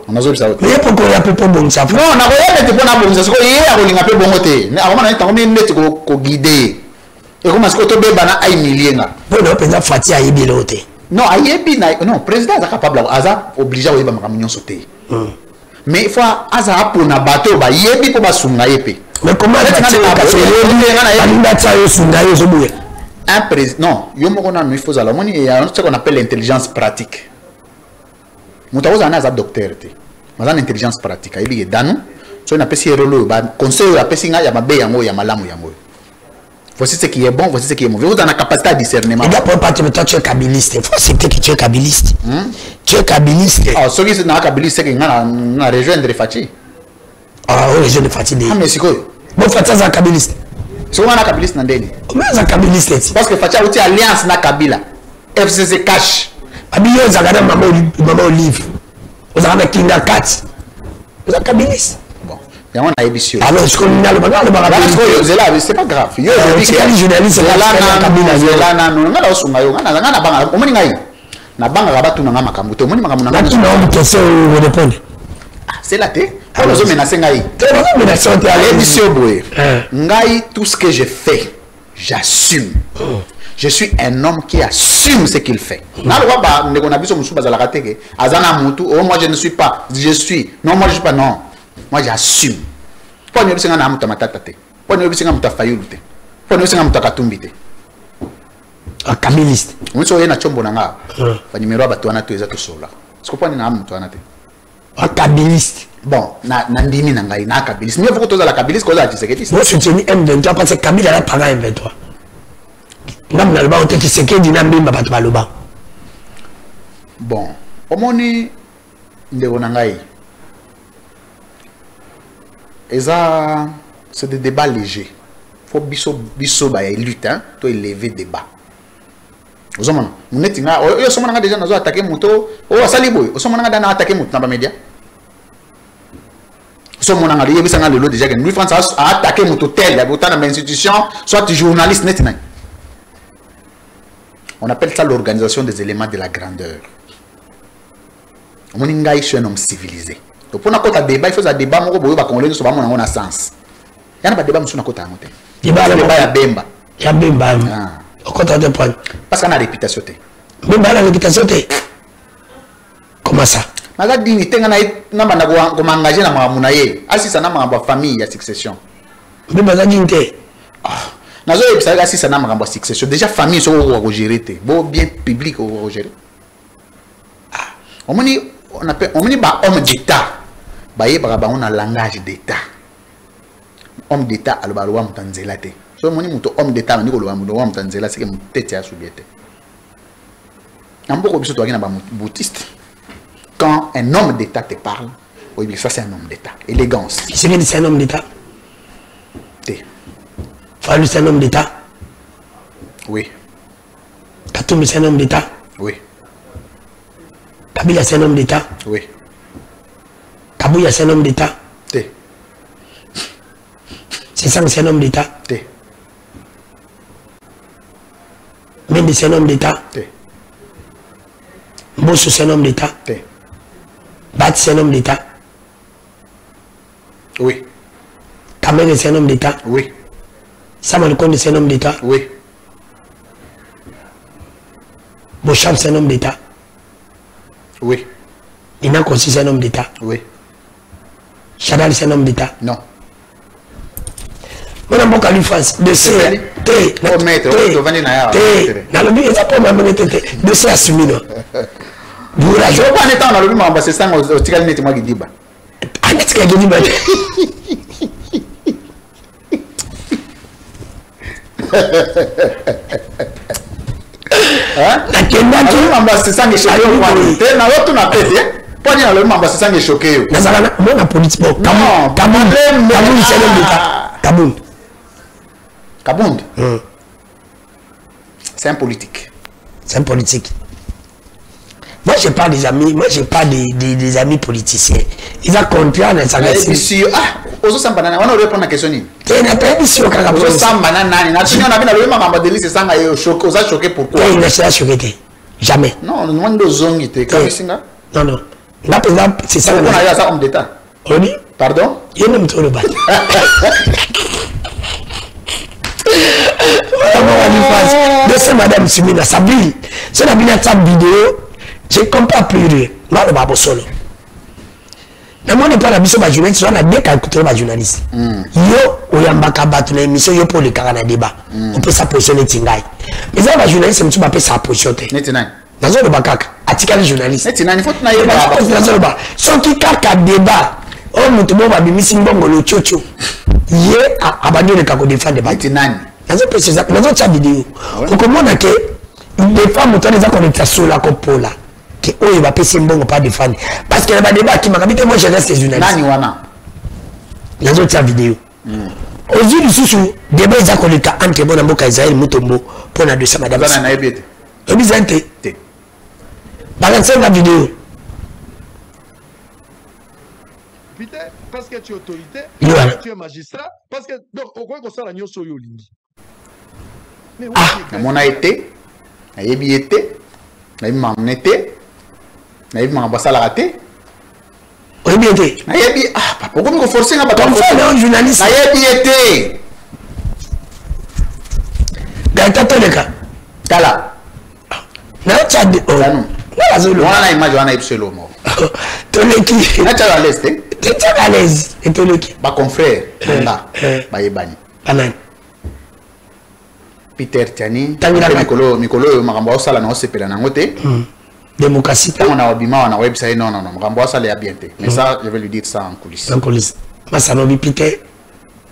On a zo bisa. Mais pourquoi il y a peu bon ça? Non, na ko ya te pona bon ça so yé a kolinga pe bon te. Na avant na tango net ko guider. Et comment est-ce que to be bana ay milienga. Bon, on peut fatia yebi lote. Non, ayebi na non, président est capable aza obligé à yeba makamnyo sauter. Mais il faut aza pour na bateau ba yebi pour ba sunga yepe. Mais comment un président non, yo moko na il faut ala moni il y a ce qu'on appelle l'intelligence pratique. Mutaoza na za docteur te. Maza intelligence pratique ayebi danu so na pesi rolo ba conseil ya pesi nga ya mabe yango ya malamu yango. Voici ce qui est bon, voici ce qui est mauvais. Vous avez la capacité à discernement. Et d'abord, toi, tu es kabiliste. Il faut accepter que tu es kabiliste. Tu es kabiliste. Ah, ceux qui sont kabiliste, c'est qu'ils ont rejoindre les Fatih. Ah, oui, rejoindre les Fatih. Ah, mais c'est quoi? Bon, Fatih, c'est un kabiliste. C'est quoi un kabiliste dans le pays? Comment c'est un kabiliste? Parce que Fatih a une alliance avec Kabila. FCC cash. Abiyé, vous avez maman Olive. Vous avez Kinga 4. Vous êtes kabiliste. On a émission. Alors, ce qu'on a le c'est pas grave. Yo, c'est un journaliste. C'est la thé. Tout ce que je fais, j'assume. Je suis un homme qui assume ce qu'il fait. Moi, je ne suis pas. Je suis. Non, moi, je ne suis pas. Non. Moi, j'assume. Pas ne pas na matata te. Pas ne pas na fayulu te. Pas ne pas na katumbi te. Un kabiliste. On so yena chombo nanga. Ba numéro ba toana to eza to sola. Est-ce que pas na mtu ana te? Un kabiliste. Bon, na ndimi nanga ina kabiliste. Mieux faut que toza la kabiliste ko za Tshisekedi. Moi je soutiens M23 parce que Kabila a parlé M23. Ngam na ba ote Tshisekedi na mbimba bato baloba. Bon, omoni ndeko nangai. C'est des débats légers. Il faut biso ba lutte hein, to élever débat. Vous avez nous n'êtes pas yo somona déjà nazo attaquer moto o sali boy o somona dana attaquer moto na ba média. Somona ngali yebisa ngalo lo déjà que nous France a attaquer moto tel ya botana na institution soit journaliste net na. On appelle ça l'organisation des éléments de la grandeur. On ngai je suis un homme civilisé. Donc pour n'importe quel débat, il faut un débat moko boyo ba congolais so ba mona na sens. Yana ba débat musu na kota ngote. Débat ya Bemba. Ya Bemba. Au côté de point. Parce qu'on a réputation te. Bemba a la réputation te. Comment ça? Maza dignité ngana na bana ko m'engager na mamuna ye. Asisa na ma famille ya succession. Bemba za dignité. Nazo e bisa asisa na ma succession. Déjà famille so ko gérer te. Bo bien public ko gérer. On appelle homme d'État. On a un langage d'État. Homme d'État, alors on a un so moni muto homme d'État, on a un tanzela, c'est que mon tête est soubiette. Un peu comme ça, tu as un boutiste. Quand un homme d'État te parle, oui, ça c'est un homme d'État. Élégance. C'est que c'est un homme d'État. Fallu, c'est un homme d'État. Oui. Katumbi, c'est un homme d'État. Oui. Kabila, c'est un homme d'État. Oui. Kabouya, c'est un homme d'État. C'est ça que c'est un homme d'État. Mendy, c'est un homme d'État. Mbosso, c'est un homme d'État. Bat, c'est un homme d'État. Oui. Kamene, c'est un homme d'État. Oui. Samuel Konde, c'est un homme d'État. Oui. Bocham, c'est un homme d'État. Oui. Inako aussi, c'est un homme d'État. Oui. Chadal, c'est un homme d'État. Non. On a beaucoup de France. De C. T. Dans le but, il n'y a pas de C assumé. Je ne vais pas être dans le but, c'est ça, au Tigal Net, moi qui dis. nakendaki mamba c'est choqué au te na l'autre na tête pas ni le mamba c'est choqué nazala mona politique bon Kabound c'est un politique. C'est un politique. Moi, j'ai pas des amis, des amis politiciens. Ils ont compris à ça. Ozo Sambanana, on aurait prendre la question. Tu n'as pas dit sur Ozo Sambanana, on a vu la maman de l'île, c'est ça, on a choqué pourquoi? Il ne s'est choqué. Jamais. Non, on demande aux hommes qui étaient. Non, non. Là, c'est ça. On a eu ça homme d'État. On dit? Pardon? Il n'aime trop le bal. De ce madame Simina Sabine, c'est la vidéo, j'ai compris plus rien. Moi, le babo solo. Mais moi, on n'est pas la mission de journaliste, on a bien calculé la journaliste. Yo, on y a un battu l'émission, yo pour le carana débat. On peut sa position Tingai. Mais ça, la journaliste, c'est un peu sa position. Dans le bakak, article journaliste. Il faut que tu son qui kaka débat. Oh, nous te va bimissi bongo le chocho. Yé, abandonné le kako défend débat. Dans cette vidéo, on commande que des femmes ont des accords sur la copola. Que oh, il va passer un bon pas défendre. Parce qu'il y a un débat qui m'a dit que moi je reste les journalistes. Dans cette vidéo. Aux yeux du sous débat des accords entre bon amboka Israël Mutombo pour la deuxième madame. Et bizante. Balancez la vidéo. Parce que tu es autorité, parce que tu es magistrat, parce que donc au quoi qu'on s'en a sur Yolingi. Ah, mon a été, a été, a été, a raté. Oui, bien été. Ah, pourquoi me forcer à battre comme ça, un journaliste. A été. Gaëtan le cas. Tala. Non, tu as dit. Oh, non. On a image, on a épsilon. Toleki. Tu es à l'aise, tu es à l'aise. Et Toleki. Bah, confrère, là, bah, yebani. Banan. Peter Tiani, Mikolo, Marambo Sala, non, c'est pas la note. Démocratie. On a Obima, on a website, non, Marambo Sala est à bientôt. Mais ça, je vais lui dire ça en coulisses. En coulisses. Masanobi Peter.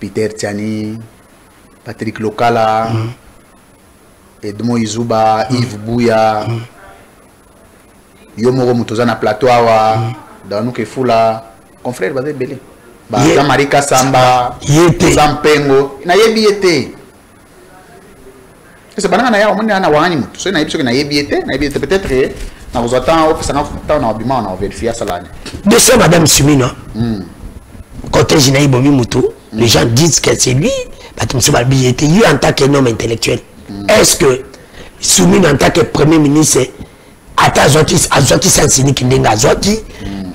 Peter Tiani, Patrick Lokala, Edmo Izuba, Yves Bouya, Yomoro Mutozana Plateau, Danouke Fula, confrère, Bazé Belé. Baza Marika Samba, Zampengo, na yebiete. C'est pas na ya on na wani mutu. So na yebso na yebiete, peut-être na vous attend au ça na obima na vérifier ça là. De ça madame Sumina. Quand Jinaï Bomi Mutu, les gens disent que c'est lui, Batumse Balbiete, lui en tant qu'homme intellectuel. Est-ce que Sumina en tant que premier ministre ata Azoti Sansini Kindenga Azoti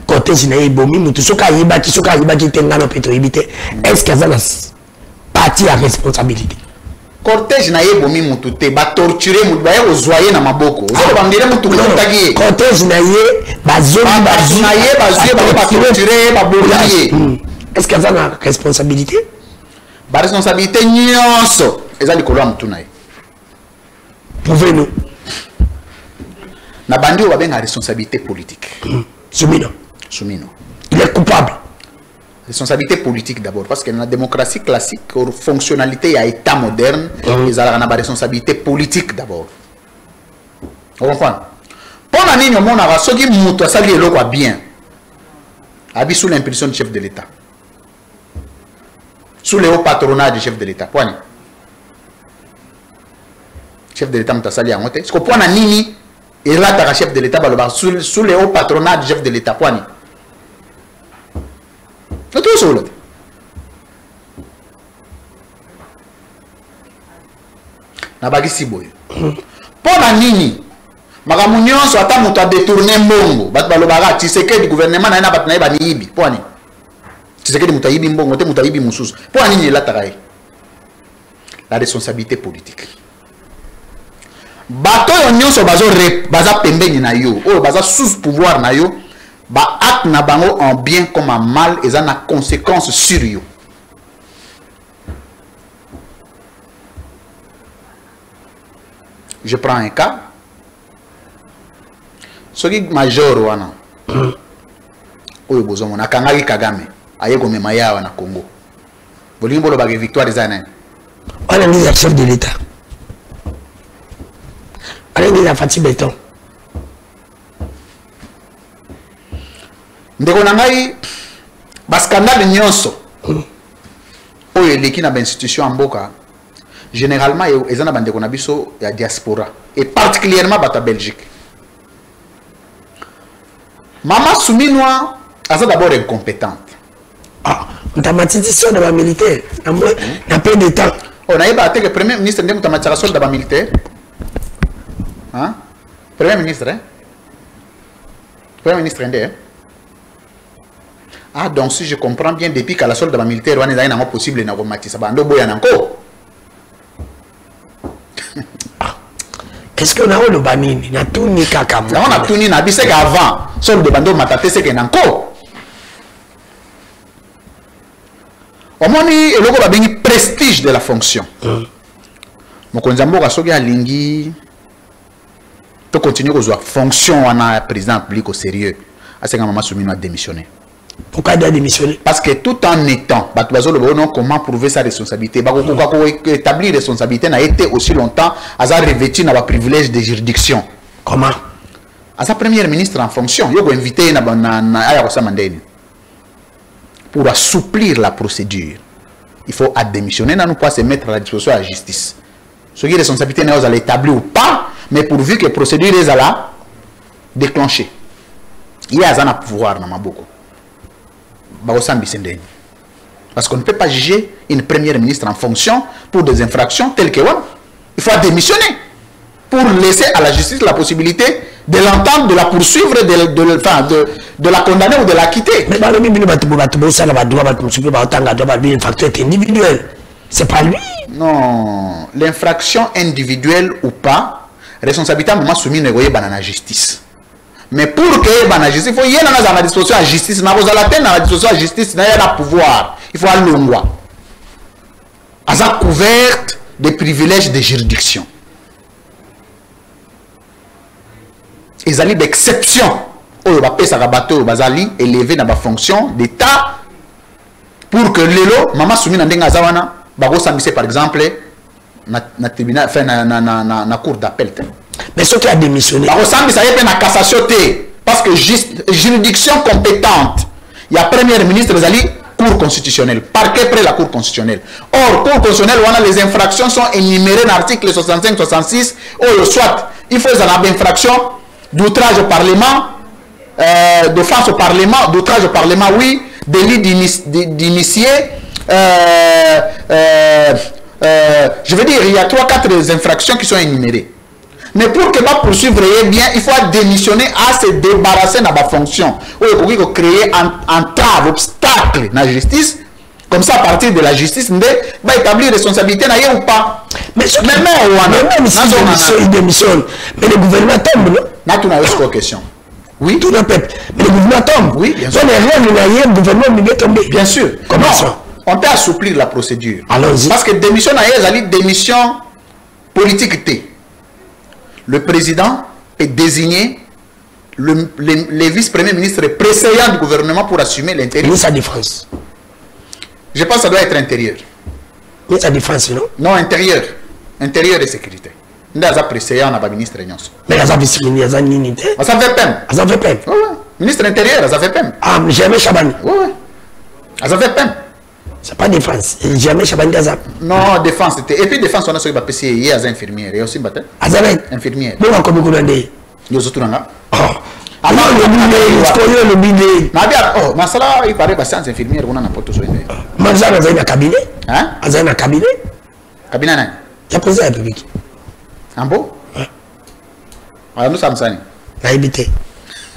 côté Jinaï Bomi Mutu soka yibaki tengano peto yibite. Est-ce que ça parti à responsabilité? Cortège na yebomi mutu te ba torturer mutu ba ozoyer na maboko ozo bandire mutu kutagi cortège na ye bazomi ba torturer ba bolier. Est-ce que ça a responsabilité? Ba responsabilité nyonso ezali kolwa mutu na ye. Pouvez-nous na bandi ba benga responsabilité politique. Sumino. Il est coupable. Responsabilité politique d'abord, parce que dans la démocratie classique, la fonctionnalité à état moderne, ils ont la responsabilité politique d'abord. Vous comprenez? Pendant que nous avons ce qui est bien, sous l'impulsion du chef de l'État, sous le haut patronat du chef de l'État. Chef de l'État, parce que pour nini et là, chef de l'État, sous le haut patronat du chef de l'État. Tout ça. Nabagisi boy. Pona nini? Makamu nyonso ata moto a détourné mbongo. Bat balobara Tshisekedi gouvernement na bat na ba niyibi. Poni. Tshisekedi moto yibi mbongo te moto yibi mususu. Pona nini la taraye? La responsabilité politique. Bato yo nyonso baza pembeni na yo. O baza sous pouvoir na yo. Ba acte na bango en bien comme en mal et ça a conséquences sur eux. Je prends un cas. Ce qui est major wana. Oyo bozomo na kangaki Kagame. Aye ko mema yawa na Congo. Bolingo lo ba victoire za nani? On a chef de l'État. On a Fatih Béton. Ndeko nangai scandale nyonso. Oyo eleki na institution mboka. Généralement ezana bandeko na biso ya diaspora et particulièrement bata Belgique. Mama Souminwa asa d'abord incompétente. Ah, mutamatisi de la militaire. Na peu de temps. On a eu que premier ministre ndem mutamatisi de la militaire. Hein? Premier ministre hein? Premier ministre ndé. Ah donc si je comprends bien depuis qu'à la solde de la militaire on est dans possible na romatisa bando boya nanko. Est-ce qu'on a le banini na tout ni kaka mo. On a tout ni na bisé avant solde de bando matate c'est que nanko. Au moins il logo ba bengi prestige de la fonction. Mokonza mboka soki alingi to continuer kozwa fonction wana président public au sérieux. Asenga Mama Souminwa a démissionné. Pourquoi il a démissionné? Parce que tout en étant, comment prouver sa responsabilité, établir responsabilité n'a été aussi longtemps, à sa revêtu dans le privilège de juridiction. Comment? À sa première ministre en fonction, il a invité pour assouplir la procédure. Il faut démissionner, nous pas se mettre à la disposition de la justice. Ce qui est responsabilité n'est pas établir ou pas, mais pourvu que la procédure est à la déclencher. Il y a un pouvoir dans ma boucle. Parce qu'on ne peut pas juger une première ministre en fonction pour des infractions telles que il faut démissionner pour laisser à la justice la possibilité de l'entendre, de la poursuivre, de la condamner ou de la quitter. Mais c'est pas lui. Non, l'infraction individuelle ou pas, responsabilité à Mama Souminwa à la justice. Mais pour que la justice, il faut y aller dans la disposition de la justice. Dans la disposition de la justice, il y a le pouvoir. Il faut aller loin. À sa couverte des privilèges de juridiction. Ils ont d'exception. Ils ont élevé dans la fonction d'État pour que l'élo, Mama Souminwa Ndengazawana, par exemple, na cour d'appel. Mais ce qui a démissionné. Ça y est une cassation parce que juridiction compétente. Il y a premier ministre Zali, cour constitutionnelle, parquet près la cour constitutionnelle. Or, cour constitutionnelle, les infractions sont énumérées dans l'article 65-66, ou soit il faut une infraction d'outrage au Parlement, d'offense au Parlement, d'outrage au Parlement, oui, délit d'initié. Je veux dire, il y a 3-4 infractions qui sont énumérées. Mais pour que va poursuivre bien, il faut démissionner à se débarrasser de la fonction. Il faut créer un entrave, obstacle dans la justice. Comme ça, à partir de la justice, il va établir responsabilité ou pas. Mais même si il démissionne, mais le gouvernement tombe, non? Tu n'as aucune question. Oui. Tout le peuple. Mais le gouvernement tombe. Oui, bien sûr. Le gouvernement va tomber. Bien sûr. Comment ça? On peut assouplir la procédure. Allons-y. Parce que démission, c'est démission politique. Le président est désigné les vice-premiers ministres précédents du gouvernement pour assumer l'intérieur. Ministre de la Défense. Je pense que ça doit être intérieur. Ministre de la Défense, non? Non, intérieur. Intérieur et sécurité. Nous avons précédent dans le ministre. Mais ça fait peine. Ça fait peine. Ça fait peine. Oui, oui. Ministre intérieur, ça fait peine. Ah, jamais Chabani. Oui, oui. Ça fait peine. C'est pas défense. Jamais Chabani Gaza. Non, défense. Et puis défense, on a ce qui va passer. Il y a des infirmières. Il y a aussi des infirmières. Bon, comme vous l'avez. Il y a aussi là. Alors, le bidet. Oh, mais ça là, il paraît que c'est infirmière. On a un pote. Mais ça, vous avez un cabinet. Hein? Vous avez un cabinet. Cabinet, non? Il y a président de la République. Un beau? Oui. Alors, nous sommes ça. La habité.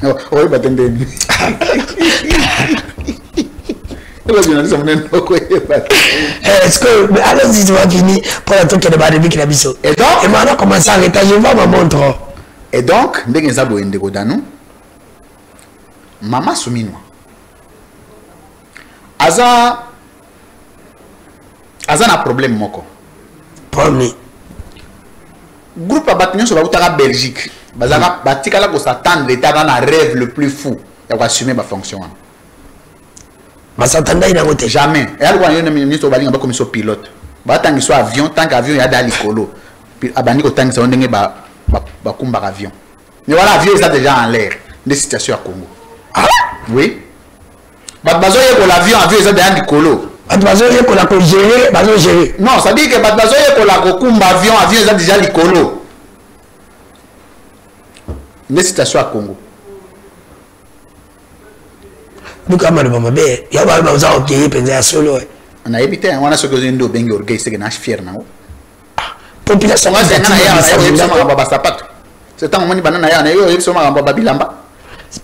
Oui, bah, t'entendez. Est-ce que allons-y, tu vas finir pour la truc de la République qui a mis. Et donc, et maintenant, comment ça arrête? Je vois ma montre. Et donc, dès que nous avons un Mama Souminwa. Aza un problème moko. Premier. Groupe Abatinion sur la Belgique. Bazaka batikala ko s'attendre l'état dans un rêve le plus fou. Il va assumer ma fonction. Jamais. Jamais. Et alors, il y a un ministre de la commission pilote. tant qu'il soit avion, tant qu'avion il y a dans l'écolo. Puis abandi ko tant que ça on dengue ba kumba avion. Mais voilà, avion ça déjà en l'air. Des situations à Congo. Ah oui. Bazo yeko l'avion avion ça dans l'écolo. Bazo yeko la ko gérer, bazo gérer. Non, ça dit que bazo yeko la ko kumba avion ça déjà l'écolo. Des situations à Congo. Nous comme on va bien, il y a pas besoin de payer penser solo. On a évité on a ce que nous bengi orgueil c'est que na fier na. Population moi c'est ngana ya baba sapato. C'est tant moni banana ya na yo yeso ma baba bilamba.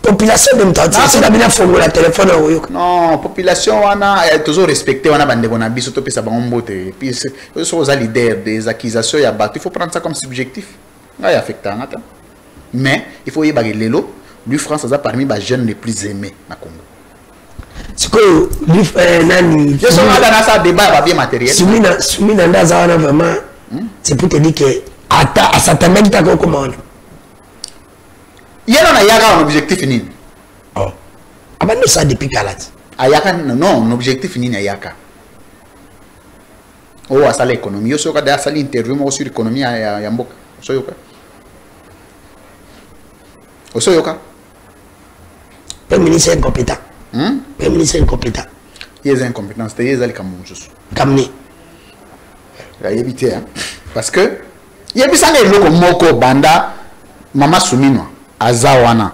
Population de mtati c'est la bien fongo la téléphone oyo. Non, population wana est toujours respecté wana bande bona biso to pesa bango mbote. Puis c'est aux leaders des accusations ya bato, il faut prendre ça comme subjectif. Nga affectant ata. Mais il faut y baguer lelo, lui France a parmi les jeunes les plus aimés na Congo. C'est que lui nani je suis dans ça débat va bien matériel. Soumina ndaza wana vraiment c'est pour te dire que à certainement ta ko comment. Il y a un objectif nini. Oh. Abandonne ça depuis Kalati. Ayaka non, un objectif nini ayaka. Oh, à ça l'économie, yo soka da sali interview mo sur l'économie ya mboka. Soyoka. Osoyoka. Premier ministre incompétent. Premier ministre incompétent. Il est incompétent, c'est il est comme juste. Kamni. La éviter parce que il y a bisa ngelo ko moko banda mama Soumino azawana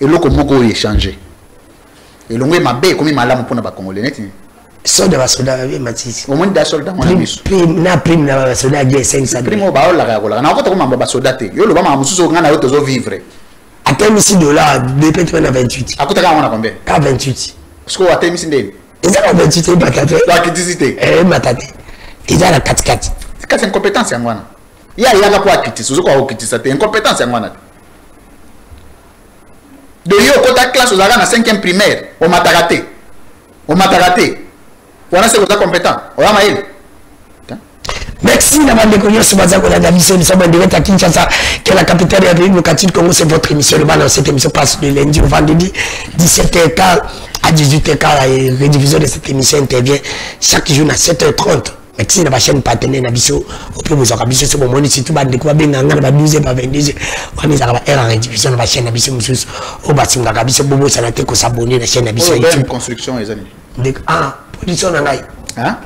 et loko moko échanger. Et l'ongwe mabe comme malamu pona ba congolais net. Soldat va soldat vie matisi. Au moins da soldat mon ami. Prime na soldat dia 500. Prime ba ola ka kola. Na ko to ko ba soldat te. Yo lo ba ma mususu ngana yo tozo vivre. À terme ici $, peut-être à 28. À côté, on a combien? À 28. Parce qu'on a terminé ici. Ils ont 28, ils battent. La criticité. Ils ont la 4-4. C'est une compétence. Il y a pas pour critiquer. C'est une compétence. De yo, quand la classe, on a la 5e primaire, on m'a raté. On a ce qu'on a compétent. On a maïl. Merci d'avoir découvert ce matin qu'on a d'avis. Nous sommes en direct à Kinshasa, qui est la capitale de la République démocratique du Congo. C'est votre émission. Le bal, cette émission passe de lundi au vendredi, 17h15 à 18h15. La rediffusion de cette émission intervient chaque jour à 7h30. Merci d'avoir chaîne partenaire Nabiso. Au plus vous aurez Nabiso sur mon monde. Si tout le monde découvre bien, on a 12h, 22h. On est en rediffusion de la chaîne Nabiso. Au bâtiment de Nabiso, Bobo, ça n'a été que s'abonner à la chaîne Nabiso. YouTube. Construction, les amis. Ah, production Nangaï. Hein?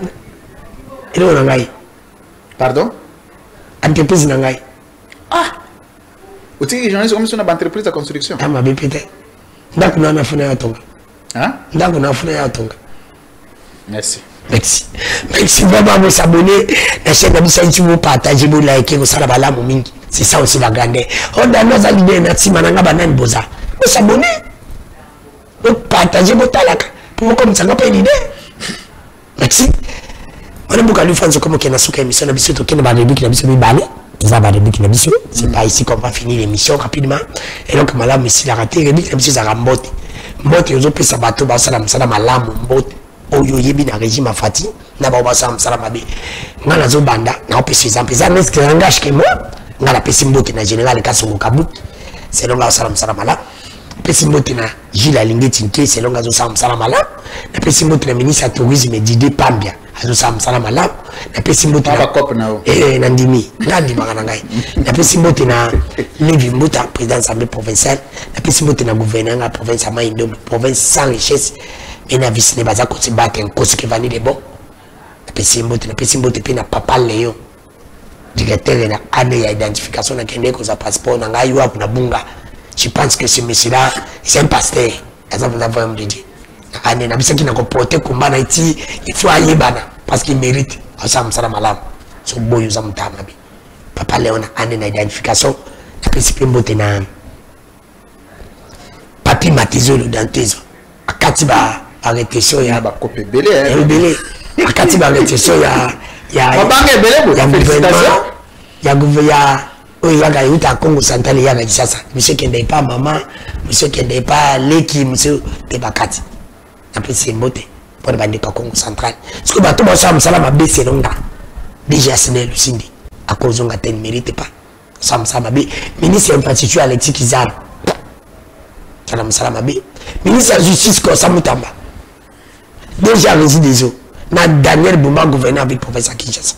Et là, Nangaï. Pardon? Entreprise Nangaï. Ah! Vous savez que les gens sont une entreprise de construction. Ah, ma belle peut-être. Donc, nous avons fait un tonga. Hein? Donc, nous avons fait un tonga. Merci. Merci. Merci vraiment de s'abonner. La chaîne Nabiso, si vous partagez, vous likez, vous savez, c'est ça aussi la grandeur. On a nos alliés, merci, Mananga Banan Boza. Vous s'abonner. Vous partagez, vous talaka. Pour vous, comme ça, n'a pas une idée. Merci. On a beaucoup de gens comme qui ont émission Nabiso, qui ont c'est pas ici qu'on va finir l'émission rapidement. Et donc, madame, ici, la raté, Nabiso, ça a mbote. Mbote, ils ont pris sa bateau, ça malam, mbote. Oyo yebi na régime afati, na ba basam salamabe. Ngana zo banda, na opesi exemple. Ça n'est qu'un langage que moi, ngana pesi mbote na général Kasongo Kabut. C'est longa salam salamala. Pesi mbote na Gilles Alingeti Nké, c'est longa zo salam salamala. Na pesi mbote na ministre tourisme Didé Pambia. Azo salam salamala. Na pesi mbote na Kop na o. Nandimi, ngandi mangana ngai. Na pesi mbote na Levi Mbouta, président de l'Assemblée provinciale. Na pesi mbote na gouverneur de la province Amaïndo, province sans richesse. Et na vice ne baza ko se battre en cause qui vanille les bons. Na pesi mbote pe na papa Léon. Directeur na année ya identification na kende ko za passeport na ngai wa na bunga. Je pense que ce monsieur là, c'est un pasteur. Ça vous avez me dit. Année na bisa ki na ko porter combat na iti, il faut aller bana parce qu'il mérite. Asa msala malam. So boyo za mtama bi. Papa Léon na année na identification. Na pesi mbote na Papi Matizolo Dantezo. Akatiba arrêté ça ya ba copé belé belé akati ba arrêté ça ya bange belé ya gouvernement oyo ya ga yuta Congo central ya ga sasa monsieur qui n'est pas maman monsieur qui n'est pas leki monsieur te bakati après c'est mbote pour bandika Congo central parce que bato ba sa msala baissé longa déjà c'est le sindi à cause on ne mérite pas ça msala be ministre en particulier Alexis Kizar ça msala be ministre de la justice ko Samutamba déjà réside des eaux. Na Daniel Boumba gouverneur avec professeur Kinshasa.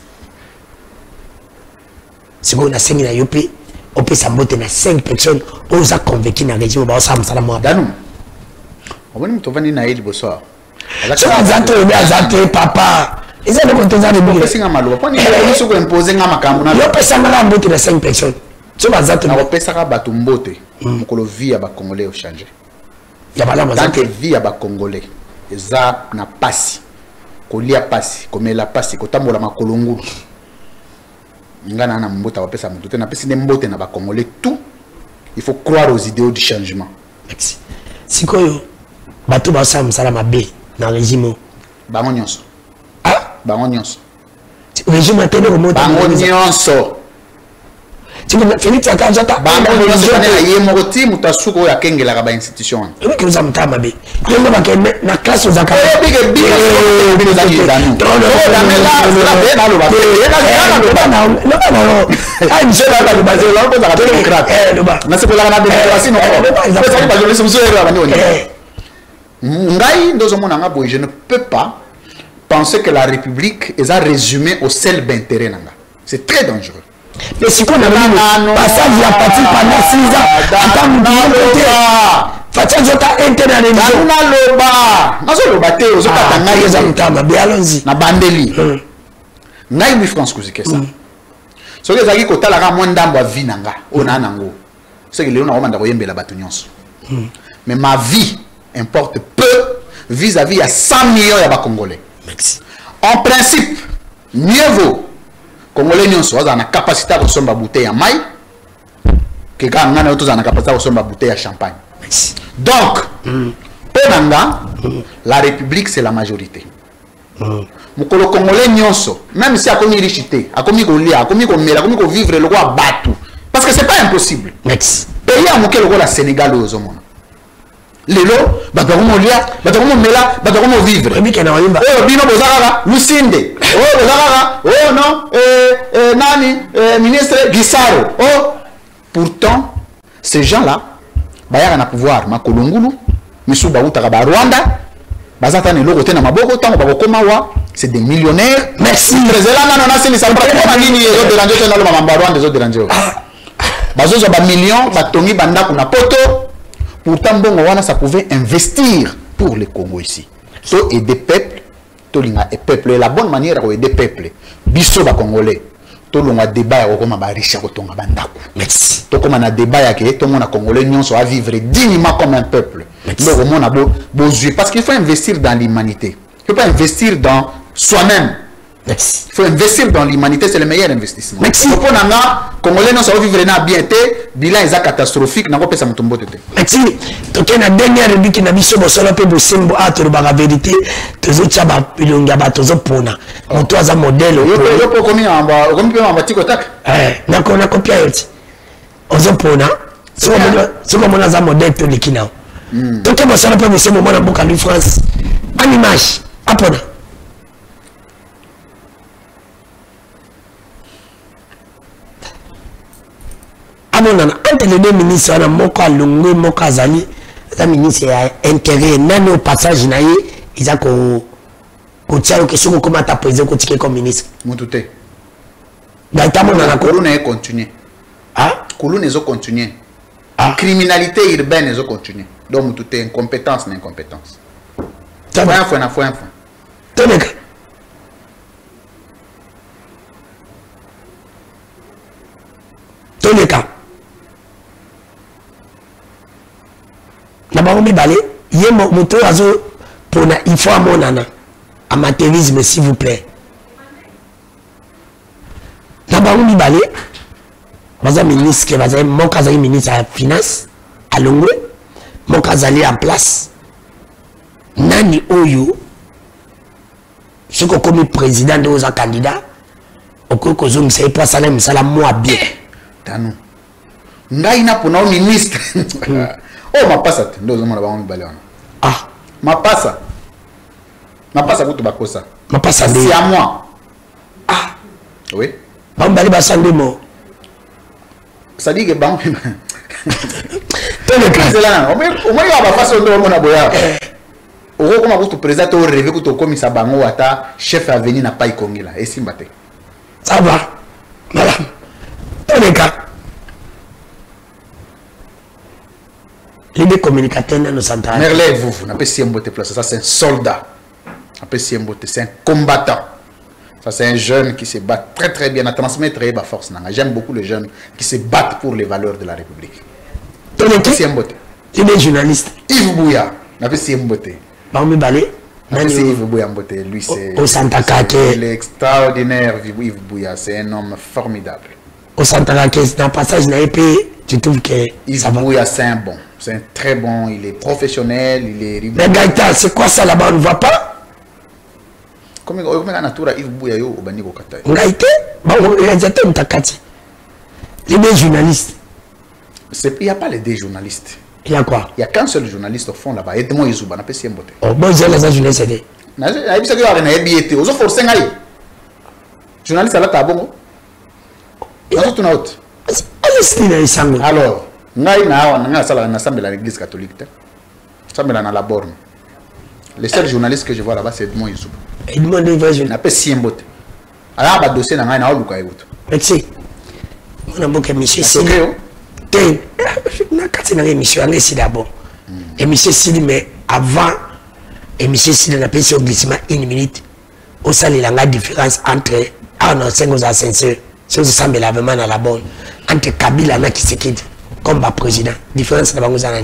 c'est qu'on a 5 na yopé on peut s'emboter na 5 personnes aux a convaincu na régime ba ça msala moi danou on va nous trouver na il bonsoir so azate papa ils ont des choses à dire pesi nga malo poni ni soko imposer nga makambo na yo pesa nga mbote na 5 personnes so azate na pesa ka bato mbote mukolo vie ya ba congolais au changer ya bala tant que vie ya ba congolais eza na pasi kolia pasi komela pasi kotambola makolongulu ngana na mbota wa pesa mutu te na pesi ne mbote na ba congolais tout il faut croire aux idéaux du changement merci sikoyo bato ba sa msala mabe na régime bango nyonso bango nyonso régime atene ko mota bango nyonso tu me Félix Akanjata bango nyonso kana ye moko ti mutu asuko ya kengela ka ba institution ebe ke uza mta mabe yendo ba na classe za ka bige bige za ki danu la bena lo ba no ah je la ba baser la ko za ka démocrate na se ko la na démocratie no ko ça ba je me suis ba ni ngai ndozo mona nga boy je ne peux pas penser que la République est à résumer au seul d'intérêt nanga. C'est très dangereux. Mais si on a le passage il y a parti pendant 6 ans attends Fatia Jota intérêt na l'émission na loba nazo loba te ozo kata ngai za mtama be allons-y na bandeli ngai mi France kuzike ça so que zaki ko tala ka mwandambo vie nanga ona nango c'est que léon na omanda ko yembela batu nyonso mais ma vie importe peu vis-à-vis à 100 millions ya ba congolais. Merci. En principe, mieux vaut Congolais nyonso aza na capacité à consommer bouteille à maille que quand on a autres na capacité à consommer bouteille à champagne. Merci. Donc, penanga la République c'est la majorité. Mukolo Congolais nyonso, même si a commis richité, a commis golia, a commis komela, a commis ko vivre le roi batu parce que c'est pas impossible. Merci. Pays à mukelo ko la Sénégal aux hommes. Lelo batakomo lia batakomo mela batakomo vivre bino bozaka Lusinde bozaka non ministre Gisaro pourtant ces gens là bayaka na pouvoir makolongulu misu bautaka ba Rwanda bazata ne loko te na maboko tango bakokoma wa c'est des millionnaires merci président nana na seli sambra ko nini zo déranger te na lo mamba Rwanda zo déranger bazozo ba millions batongi banda kuna poto. Pourtant, bon, ça pouvait investir pour les Congo ici. So, et des peuples, et peuple, la bonne manière de aider peuples, biso ba Congolais, tout le monde débat au comme ba riche au tonga bandaku. Merci. Tout comme on a débat que tout le monde Congolais n'y soit à vivre dignement comme un peuple. Donc, on a beau parce qu'il faut investir dans l'humanité. Il ne faut pas investir dans soi-même. Merci. Il faut investir dans l'humanité, c'est le meilleur investissement. Merci. Pour nanga, Congolais non ça vivre na bien té, bilan est catastrophique, n'a pas pesa mutombo tété. Merci. Donc la dernière rubrique na biso bo solo pe bo sembo atoro ba vérité, tozo tchaba pilonga ba tozo pona. Moto aza modèle. Yo po komi amba, komi pe amba tiko tak. Na kona kopia yoti. Ozo pona. Soko mona za modèle to likina. Donc bo solo pe bo sembo mona boka ni France. En image, apona. Entre les deux ministres, on a moko alongwe moko azali, la ministre a intérêt nani au passage naie, ils a ko tia que soko comment ta président ko tike comme ministre. Mutute. Dans ta mona na Koluna est continuer. Ah, Koluna est continuer. Criminalité urbaine est continuer. Donc mutute incompétence n'incompétence. Foi na foi. Toneka. Toneka. D'abord, il y a mon moto pour il faut à mon nana. Amateurisme, s'il vous plaît. D'abord, il y a ministre qui va mon casali ministre à la finance, à Longwe, mon casali en place. Nani Oyo, ce que comme président de aux candidats, au cas où je sais pas salaire, ça la moi bien. Tanou. Ngaina pour nos ministres. Oh, ma passe, nous avons la balai. Ah, ma passe. Ma passe à vous, ça. Ma passe à c'est à moi. Ah, oui. Bon, balai basangé mo. Ça dit que bon. C'est là. Au moins, il y a pas façon de mon aboya. Au comment vous présentez au rêve que tu commis sa bango ata chef à venir n'a pas y congé là. Et si mbate. Ça va, madame. Dans les cas, les deux communicateurs dans nos centrales. Merlin, vous n'avez pas de place. Ça, c'est un soldat. C'est un combattant. Ça, c'est un jeune qui se bat très très bien à transmettre la force. J'aime beaucoup les jeunes qui se battent pour les valeurs de la République. Dans les cas, les deux journalistes. Yves Bouya, n'a pas si mboté. Barmi Balé. Yves Bouya mboté. Lui, c'est. Au Santa Kake. Il est extraordinaire, Yves Bouya. C'est un homme formidable. Au Santa Kake, dans le passage, tu trouves que. Yves Bouya, c'est un bon. C'est un très bon. Il est professionnel. Il est. Mais Gaïta, c'est quoi ça là-bas? On ne voit pas? Comme on a natura Yves Bouya yo obani ko kata. Gaïta, bon, réalisateur Mtakati. Les deux journalistes. Il n'y a pas les deux journalistes. Il y a quoi? Il n'y a qu'un seul journaliste au fond là-bas. Edmond Yezouba, n'a pas si mboté. Oh, bon, j'ai les journalistes. Journaliste à la table. Alors, l'église catholique. La borne. Le seul journaliste que je vois là-bas, c'est Edmond Yezouba. Edmond Yezouba. N'a pas si mboté. Alors, il y a un dossier dans le cas. Merci. On a beaucoup de monsieur. Émission d'abord. Émission Sidi, mais avant, émission Sidi, on a payé au glissement 1 minute. Au salut, il y a une différence entre. Ah non, c'est nous à sincère. C'est nous semble vraiment à la bonne. Entre Kabila et Kisekedi, comme président. Différence, c'est nous à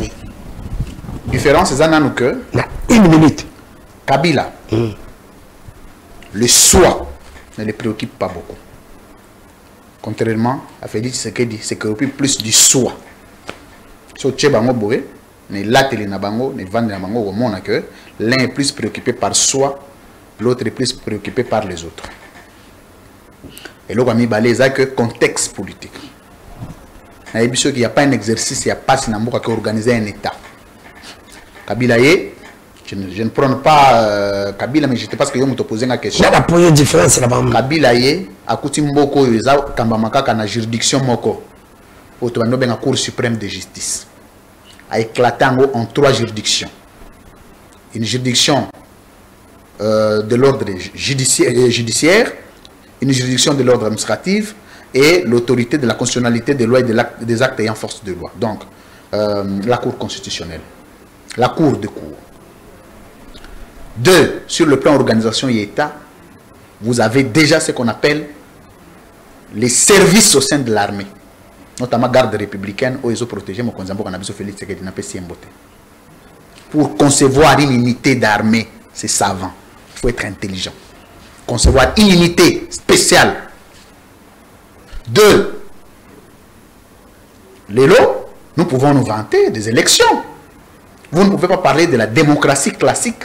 différence, c'est un que. 1 minute. Kabila. Le soi ne les préoccupe pas beaucoup. Contrairement à Félix Tshisekedi, c'est qu'il occupe plus du soi. So Tchebango Boé, ne lateli na bango, ne vendre na bango au monde que l'un est plus préoccupé par soi, l'autre est plus préoccupé par les autres. Et là, on a mis que contexte politique. Il n'y a pas un exercice, il n'y a pas si organiser un État. Kabila je ne prends pas Kabila, mais je ne sais pas ce que je me posé la question. La première différence, c'est la Kabila a coutume beaucoup de la juridiction moko. La Cour suprême de justice a éclaté en 3 juridictions. Une juridiction de l'ordre judiciaire, une juridiction de l'ordre administratif et l'autorité de la constitutionnalité des lois et des actes ayant force de loi. Donc, la Cour constitutionnelle, la Cour de cour. 2, sur le plan organisation et État, vous avez déjà ce qu'on appelle les services au sein de l'armée, notamment garde républicaine, où ils ont protégé mon Konzambo Kanabiso Félix Tshisekedi n'a pas si mboté. Pour concevoir une unité d'armée, c'est savant. Il faut être intelligent. Concevoir une unité spéciale. 2, les lots, nous pouvons nous vanter des élections. Vous ne pouvez pas parler de la démocratie classique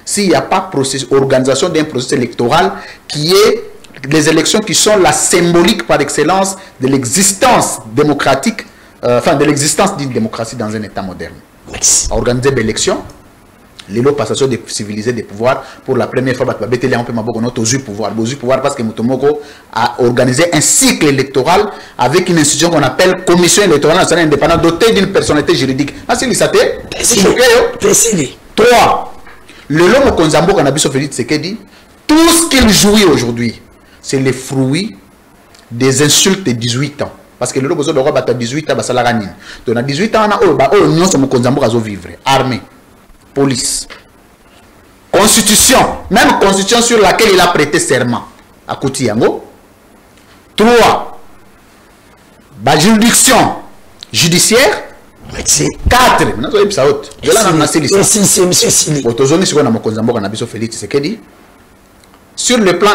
s'il n'y a pas organisation d'un processus électoral qui est les élections qui sont la symbolique par excellence de l'existence démocratique, de l'existence d'une démocratie dans un État moderne. Organiser des élections, les lots passation de civiliser des pouvoirs, pour la première fois, pouvoir parce que Mutomoko a organisé un cycle électoral avec une institution qu'on appelle Commission électorale nationale indépendante dotée d'une personnalité juridique. C'est 3. Le Lomo Konzambo Kanabiso Félix Tshisekedi, tout ce qu'il jouit aujourd'hui, c'est les fruits des insultes de 18 ans. Parce que le Lomo Konzambo a 18 ans, donc à 18 ans, on a Konzambo à vivre. Armée, police, constitution, même constitution sur laquelle il a prêté serment à Koutiango. 3. Juridiction judiciaire. 4. Sur le plan,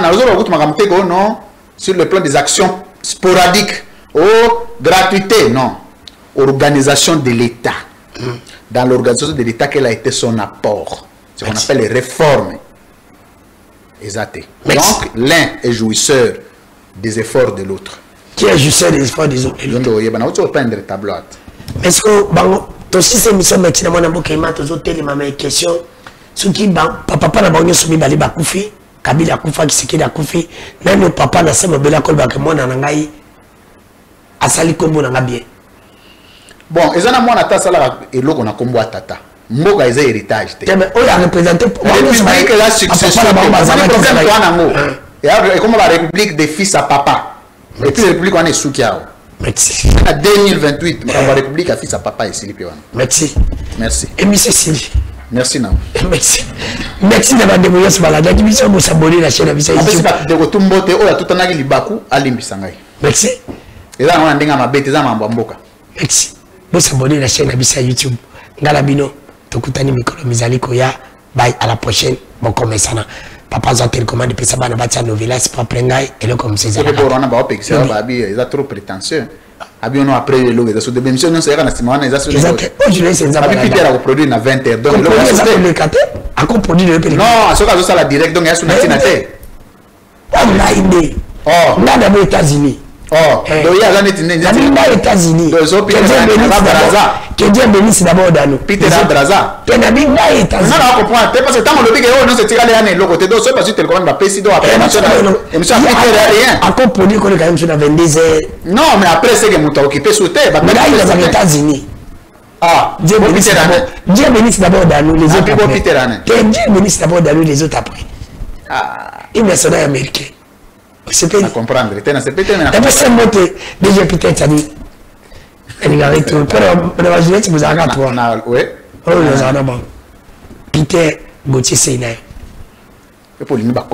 sur le plan des actions sporadiques, gratuité, non. Organisation de l'État. Dans l'organisation de l'État, quel a été son apport? Ce qu'on appelle les réformes. Exacté. Donc, l'un est jouisseur des efforts de l'autre. Qui est jouisseur des efforts des autres? Est-ce que ton système mission maintenant on a beaucoup de ma question ce qui papa na banyo somi bali bakufi Kabila kufa Tshisekedi akufi même papa na sema bela kolba ke mona na ngai asali kombo na bien bon ezana mwana ta sala eloko na kombo tata mboka eza héritage te mais on a représenté que la succession et comment la république des fils à papa et puis la république on est soukiao Merci. En 2028, la République a fait sa papa et Sili Piwana. Merci. Merci. Et monsieur Sili. Merci, non. Merci. Merci d'avoir dévoilé ce balade. Je suis vous abonner la chaîne à Visa YouTube. De retour, mbote, oh, tout en a qui baku, alimbi sangay. Merci. Et là, on a un bête, on a un bamboka. Merci. Vous abonner la chaîne à Visa YouTube. Galabino, Tokutani Mikolo Mizali Koya. Bye, à la prochaine. Bon, comme ça, papa Zantel commande de Pesaba, Nabatia Novela, c'est pas prengaï, et le comme c'est ça. Ils sont trop prétentieux. Abi on après le logo de démission non c'est quand on a des exact je laisse ça abi Peter a produit na 20h donc le le caté a produit le non ce cas ça la direct donc il y a sur nationalité on a idée oh là dans les États-Unis oh donc il y a là net dans les États-Unis que Dieu bénisse d'abord dans nous Peter Abraza que na binga les États-Unis non on comprend parce que tant on le dit que non c'est tiré aller le côté donc c'est parce que tu le commandes pas si donc après émission rien a produit qu'on est quand même sur 22h non mais après c'est que muta occupé sous terre mais là il est aux États-Unis ah Dieu bénisse d'abord dans nous les autres après que Dieu bénisse d'abord dans nous les autres après ah il est national américain c'est pas comprendre c'est peut-être mais c'est monté déjà peut-être ça dit elle a tout pero je vais vous arrêter toi oui oh les en avant Peter Gauthier Seyna et pour lui pas